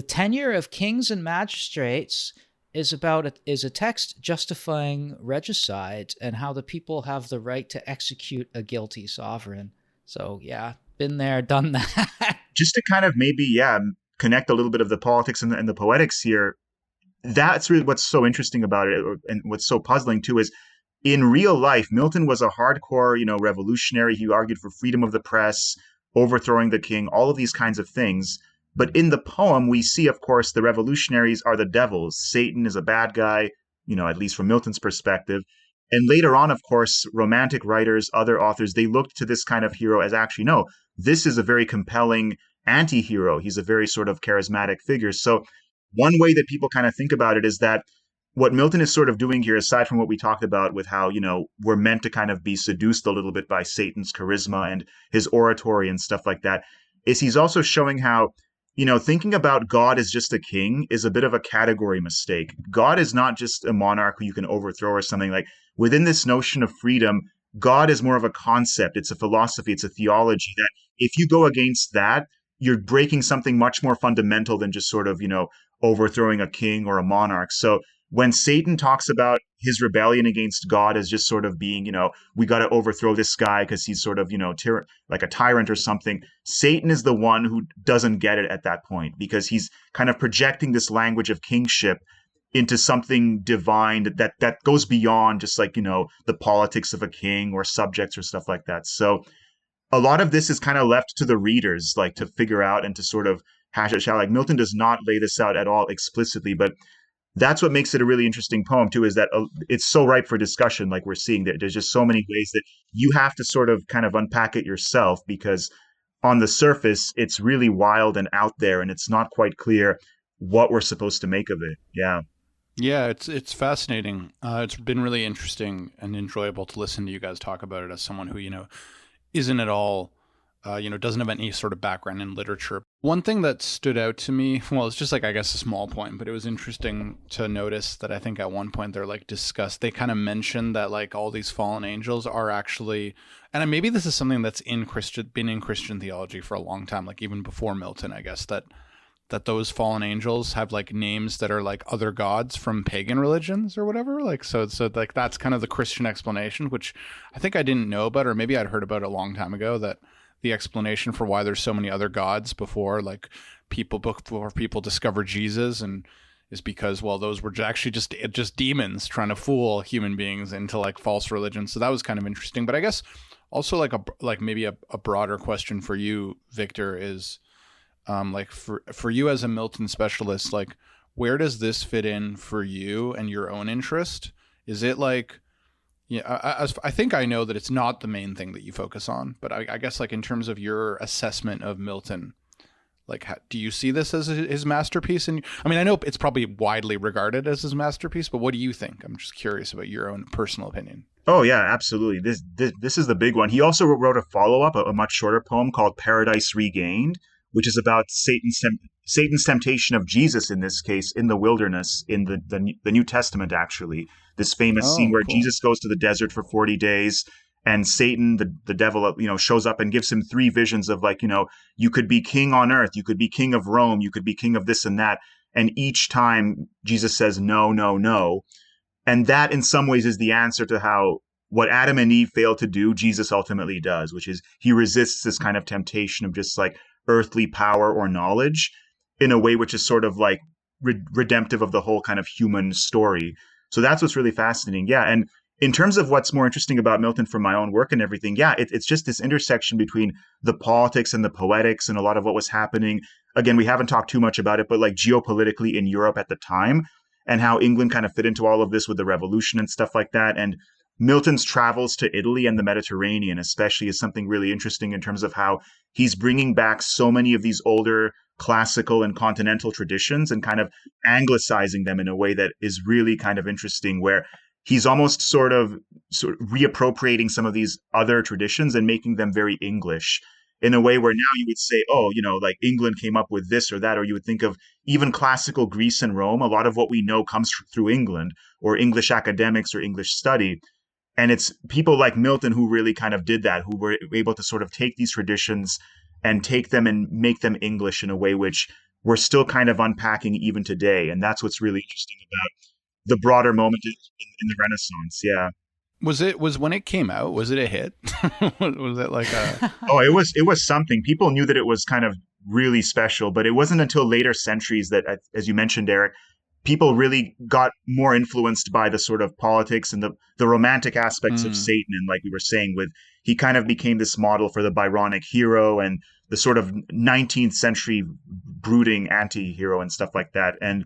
tenure of kings and magistrates is a text justifying regicide and how the people have the right to execute a guilty sovereign. So yeah, been there, done that. Just to kind of maybe connect a little bit of the politics and the poetics here. That's really what's so interesting about it, and what's so puzzling too is in real life, Milton was a hardcore, revolutionary. He argued for freedom of the press, overthrowing the king, all of these kinds of things. But in the poem, we see, of course, the revolutionaries are the devils. Satan is a bad guy, at least from Milton's perspective. And later on, of course, romantic writers, other authors, they looked to this kind of hero as actually, no, this is a very compelling anti-hero. He's a very sort of charismatic figure. So one way that people kind of think about it is that what Milton is sort of doing here, aside from what we talked about with how, we're meant to kind of be seduced a little bit by Satan's charisma and his oratory and stuff like that, is he's also showing how, thinking about God as just a king is a bit of a category mistake. God is not just a monarch who you can overthrow or something. Like within this notion of freedom, God is more of a concept. It's a philosophy. It's a theology that if you go against that, you're breaking something much more fundamental than just sort of, overthrowing a king or a monarch. So when Satan talks about his rebellion against God as just sort of being, we got to overthrow this guy because he's sort of, like a tyrant or something, Satan is the one who doesn't get it at that point because he's kind of projecting this language of kingship into something divine that goes beyond just like, the politics of a king or subjects or stuff like that. So a lot of this is kind of left to the readers, like to figure out and to sort of hash it out. Like Milton does not lay this out at all explicitly, but that's what makes it a really interesting poem too, is that it's so ripe for discussion. Like we're seeing that there's just so many ways that you have to sort of kind of unpack it yourself, because on the surface, it's really wild and out there, and it's not quite clear what we're supposed to make of it. Yeah. Yeah, it's fascinating. It's been really interesting and enjoyable to listen to you guys talk about it as someone who, isn't at all, doesn't have any sort of background in literature. One thing that stood out to me, well, it's just like, I guess, a small point, but it was interesting to notice that I think at one point they're like discussed, they kind of mentioned that like all these fallen angels are actually, and maybe this is something that's been in Christian theology for a long time, like even before Milton, I guess, that those fallen angels have like names that are like other gods from pagan religions or whatever. Like, so like that's kind of the Christian explanation, which I think I didn't know about, or maybe I'd heard about a long time ago, that the explanation for why there's so many other gods before people discover Jesus, and is because, well, those were actually just demons trying to fool human beings into like false religion. So that was kind of interesting. But I guess also like maybe a broader question for you, Victor, is like for you as a Milton specialist, like where does this fit in for you and your own interest? Is it like, yeah, I think I know that it's not the main thing that you focus on, but I guess like in terms of your assessment of Milton, like do you see this as his masterpiece? And I mean, I know it's probably widely regarded as his masterpiece, but what do you think? I'm just curious about your own personal opinion. Oh yeah, absolutely. This is the big one. He also wrote a follow-up, a much shorter poem called Paradise Regained, which is about Satan's temptation of Jesus, in this case, in the wilderness, in the New Testament, actually. This famous scene where cool. Jesus goes to the desert for 40 days, and Satan, the devil, shows up and gives him 3 visions of like, you could be king on earth, you could be king of Rome, you could be king of this and that. And each time Jesus says, no, no, no. And that in some ways is the answer to how what Adam and Eve failed to do, Jesus ultimately does, which is he resists this kind of temptation of just like earthly power or knowledge in a way which is sort of like redemptive of the whole kind of human story. So that's what's really fascinating. Yeah. And in terms of what's more interesting about Milton from my own work and everything, yeah, it's just this intersection between the politics and the poetics and a lot of what was happening. Again, we haven't talked too much about it, but like geopolitically in Europe at the time, and how England kind of fit into all of this with the revolution and stuff like that. And Milton's travels to Italy and the Mediterranean especially is something really interesting in terms of how he's bringing back so many of these older classical and continental traditions and kind of anglicizing them in a way that is really kind of interesting, where he's almost sort of reappropriating some of these other traditions and making them very English in a way where now you would say, oh, like England came up with this or that, or you would think of even classical Greece and Rome. A lot of what we know comes through England or English academics or English study. And it's people like Milton who really kind of did that, who were able to sort of take these traditions and take them and make them English in a way which we're still kind of unpacking even today. And that's what's really interesting about the broader moment in the Renaissance. Yeah. Was when it came out, was it a hit? Was it like a Oh, it was something. People knew that it was kind of really special, but it wasn't until later centuries that, as you mentioned, Eric, people really got more influenced by the sort of politics and the romantic aspects of Satan. And like we were saying, with he kind of became this model for the Byronic hero and the sort of 19th century brooding anti-hero and stuff like that. And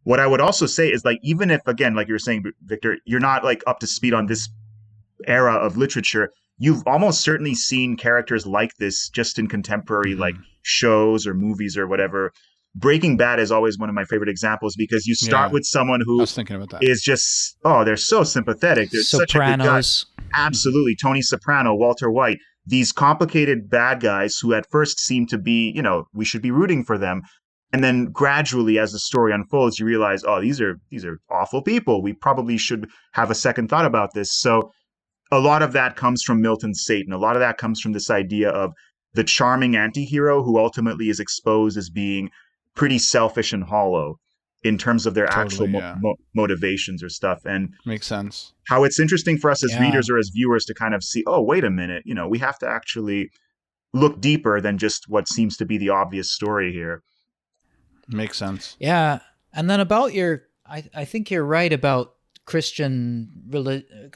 what I would also say is, like, even if, again, like you were saying, Victor, you're not like up to speed on this era of literature, you've almost certainly seen characters like this just in contemporary like shows or movies or whatever. Breaking Bad is always one of my favorite examples because you start with someone I who was thinking about that. is just, oh, they're so sympathetic. They're such a good guy. Sopranos. Absolutely. Tony Soprano, Walter White, these complicated bad guys who at first seem to be, we should be rooting for them. And then gradually, as the story unfolds, you realize, oh, these are awful people. We probably should have a second thought about this. So a lot of that comes from Milton's Satan. A lot of that comes from this idea of the charming anti-hero who ultimately is exposed as being pretty selfish and hollow in terms of their actual motivations or stuff. And makes sense. How it's interesting for us as readers or as viewers to kind of see, oh, wait a minute, we have to actually look deeper than just what seems to be the obvious story here. Makes sense. Yeah. And then about I think you're right about Christian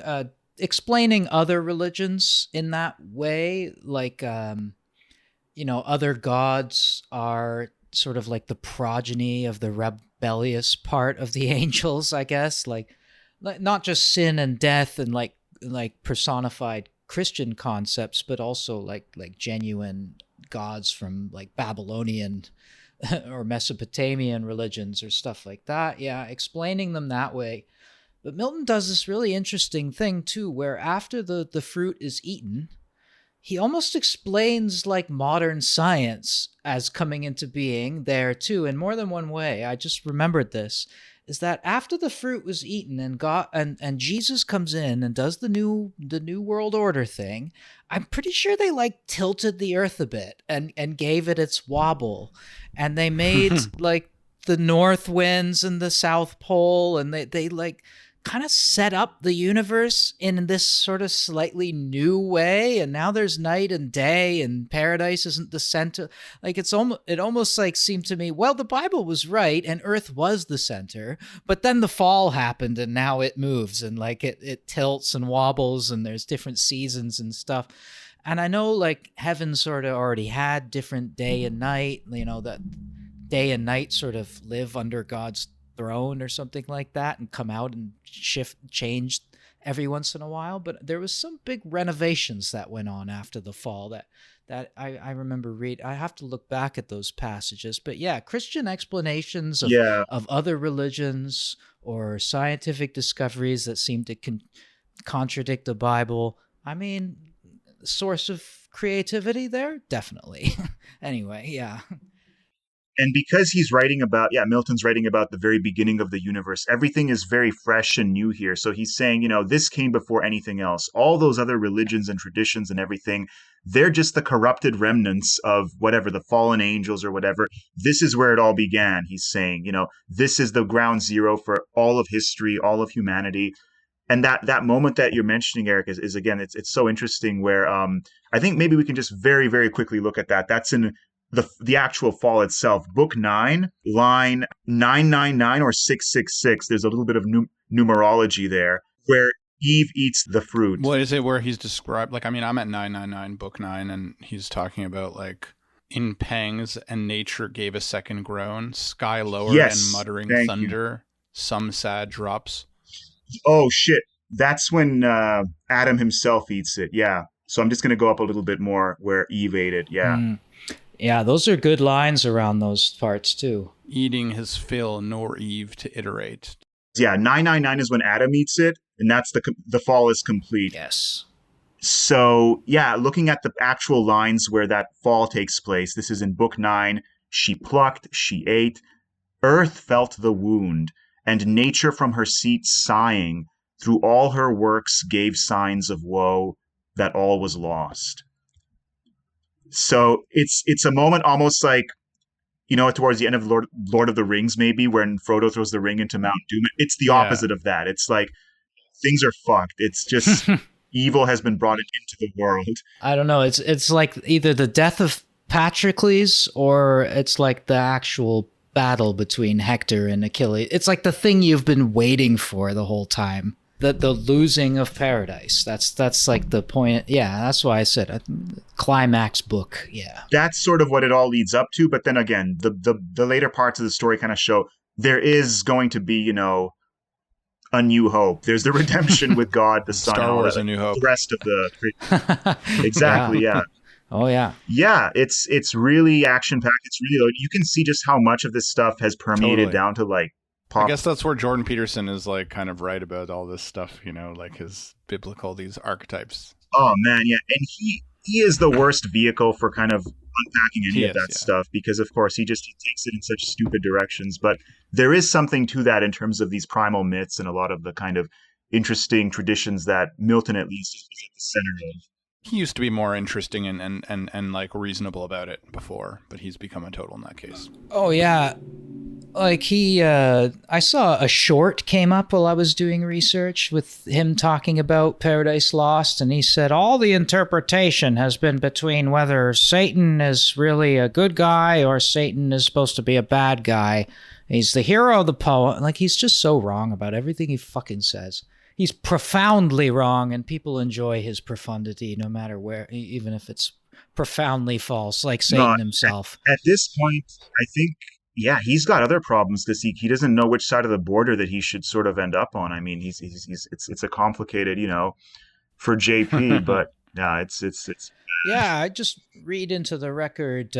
explaining other religions in that way. Like, other gods are sort of like the progeny of the rebellious part of the angels, I guess. Like not just sin and death and like personified Christian concepts, but also like genuine gods from like Babylonian or Mesopotamian religions or stuff like that. Yeah, explaining them that way. But Milton does this really interesting thing too, where after the fruit is eaten, he almost explains like modern science as coming into being there too, in more than one way. I just remembered this, is that after the fruit was eaten and Jesus comes in and does the new world order thing, I'm pretty sure they like tilted the earth a bit and gave it its wobble. And they made like the north winds and the south pole, and they like kind of set up the universe in this sort of slightly new way. And now there's night and day, and paradise isn't the center. Like it almost like seemed to me, well, the Bible was right and earth was the center, but then the fall happened and now it moves and like it tilts and wobbles and there's different seasons and stuff. And I know like heaven sort of already had different day and night, that day and night sort of live under God's throne or something like that and come out and change every once in a while. But there was some big renovations that went on after the fall that I remember read. I have to look back at those passages. But yeah, Christian explanations of other religions or scientific discoveries that seem to contradict the Bible. I mean, source of creativity there, definitely. Anyway, yeah. And because he's writing about, Milton's writing about the very beginning of the universe, everything is very fresh and new here. So he's saying, this came before anything else. All those other religions and traditions and everything, they're just the corrupted remnants of whatever, the fallen angels or whatever. This is where it all began, he's saying. This is the ground zero for all of history, all of humanity. And that moment that you're mentioning, Eric, is again, it's so interesting where I think maybe we can just very, very quickly look at that. That's in the actual fall itself. Book 9, line 999 or 666. There's a little bit of numerology there where Eve eats the fruit. What is it where he's described? Like, I mean, I'm at 999, book 9, and he's talking about like, in pangs and nature gave a second groan, sky lowered and muttering thunder, some sad drops. Oh, shit. That's when Adam himself eats it. Yeah. So I'm just going to go up a little bit more where Eve ate it. Yeah. Yeah, those are good lines around those parts too. Eating his fill, nor Eve to iterate. Yeah, 999 is when Adam eats it, and that's the fall is complete. Yes. So, yeah, looking at the actual lines where that fall takes place, this is in book 9. She plucked, she ate. Earth felt the wound, and nature from her seat sighing through all her works gave signs of woe, that all was lost. So it's a moment almost like, towards the end of Lord of the Rings, maybe, when Frodo throws the ring into Mount Doom. It's the opposite of that. It's like things are fucked. It's just evil has been brought into the world. I don't know. It's like either the death of Patroclus or it's like the actual battle between Hector and Achilles. It's like the thing you've been waiting for the whole time. The losing of paradise. That's like the point. Yeah, that's why I said climax book. Yeah, that's sort of what it all leads up to. But then again, the later parts of the story kind of show there is going to be, a new hope. There's the redemption with God, the Son, Star Wars, A New Hope. The rest of the exactly, yeah. Oh yeah, yeah. It's really action packed. It's really, you can see just how much of this stuff has permeated down to like. I guess that's where Jordan Peterson is like kind of right about all this stuff, like his these archetypes. Oh man, yeah. And he is the worst vehicle for kind of unpacking any of that stuff, because of course he takes it in such stupid directions. But there is something to that in terms of these primal myths and a lot of the kind of interesting traditions that Milton at least is at the center of. He used to be more interesting and like reasonable about it before, but he's become a total nutcase. Oh yeah. Like I saw a short came up while I was doing research with him talking about Paradise Lost, and he said all the interpretation has been between whether Satan is really a good guy or Satan is supposed to be a bad guy. He's the hero of the poem. Like, he's just so wrong about everything he fucking says. He's profoundly wrong, and people enjoy his profundity no matter where, even if it's profoundly false, like Satan himself. At this point, I think, yeah, he's got other problems because he doesn't know which side of the border that he should sort of end up on. I mean, it's a complicated, for JP, but yeah, it's. Yeah, I just read into the record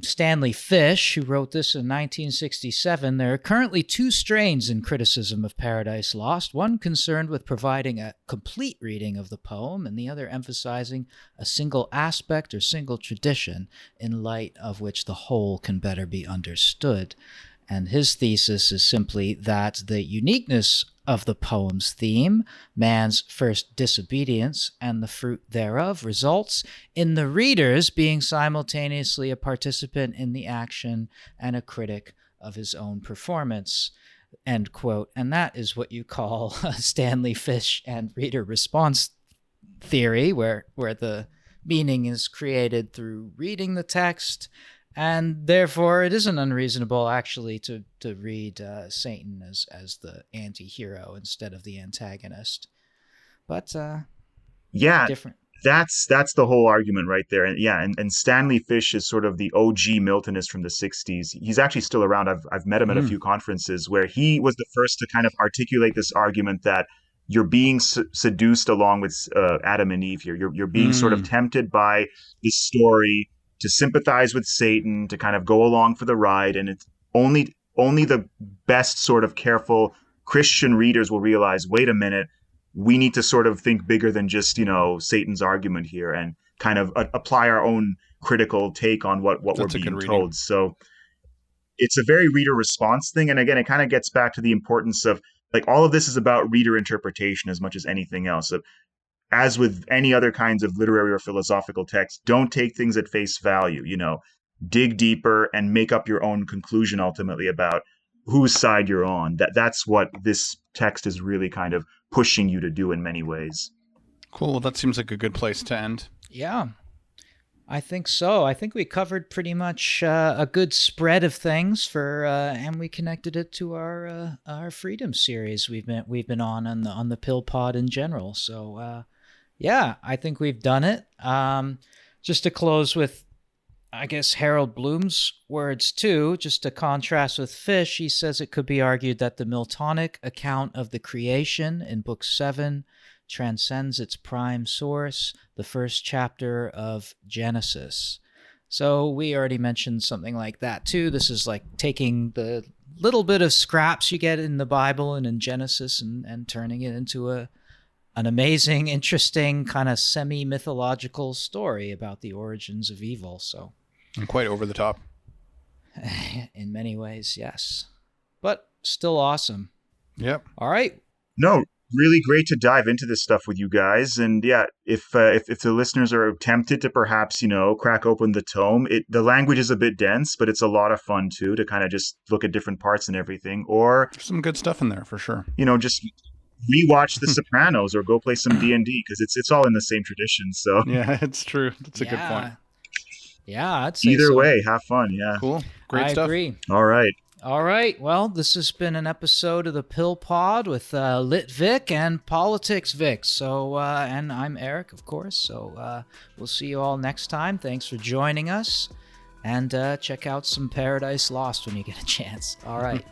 Stanley Fish, who wrote this in 1967. There are currently two strains in criticism of Paradise Lost, one concerned with providing a complete reading of the poem, and the other emphasizing a single aspect or single tradition in light of which the whole can better be understood. And his thesis is simply that the uniqueness of the poem's theme, man's first disobedience and the fruit thereof, results in the readers being simultaneously a participant in the action and a critic of his own performance, end quote. And that is what you call Stanley Fish and reader response theory, where the meaning is created through reading the text. And therefore, it isn't unreasonable, actually, to read Satan as the anti-hero instead of the antagonist. But yeah, different. That's the whole argument right there. And yeah, and Stanley Fish is sort of the OG Miltonist from the 60s. He's actually still around. I've met him at a few conferences where he was the first to kind of articulate this argument that you're being seduced along with Adam and Eve here. You're being sort of tempted by this story to sympathize with Satan, to kind of go along for the ride. And it's only the best sort of careful Christian readers will realize, wait a minute, we need to sort of think bigger than just, Satan's argument here, and kind of apply our own critical take on what we're being told. So it's a very reader response thing. And again, it kind of gets back to the importance of, like, all of this is about reader interpretation as much as anything else. So, as with any other kinds of literary or philosophical text, don't take things at face value, dig deeper and make up your own conclusion ultimately about whose side you're on. That's what this text is really kind of pushing you to do in many ways. Cool. Well, that seems like a good place to end. Yeah, I think so. I think we covered pretty much a good spread of things and we connected it to our freedom series we've been on the Pill Pod in general. So, yeah, I think we've done it. Just to close with, I guess, Harold Bloom's words too, just to contrast with Fish, he says it could be argued that the Miltonic account of the creation in Book 7 transcends its prime source, the first chapter of Genesis. So we already mentioned something like that too. This is like taking the little bit of scraps you get in the Bible and in Genesis and turning it into an amazing, interesting, kind of semi-mythological story about the origins of evil. So, and quite over the top. In many ways, yes. But still awesome. Yep. All right. No, really great to dive into this stuff with you guys. And yeah, if the listeners are tempted to perhaps, crack open the tome, the language is a bit dense, but it's a lot of fun too, to kind of just look at different parts and everything. Or, There's some good stuff in there for sure. Just rewatch The Sopranos or go play some D&D, because it's all in the same tradition. So yeah, it's true. That's a good point. Yeah, I'd say either so. way, have fun. Yeah. Cool. Great stuff. I agree. All right. All right. Well, this has been an episode of the Pill Pod with Lit Vic and Politics Vic. So, and I'm Eric, of course. So we'll see you all next time. Thanks for joining us. And check out some Paradise Lost when you get a chance. All right.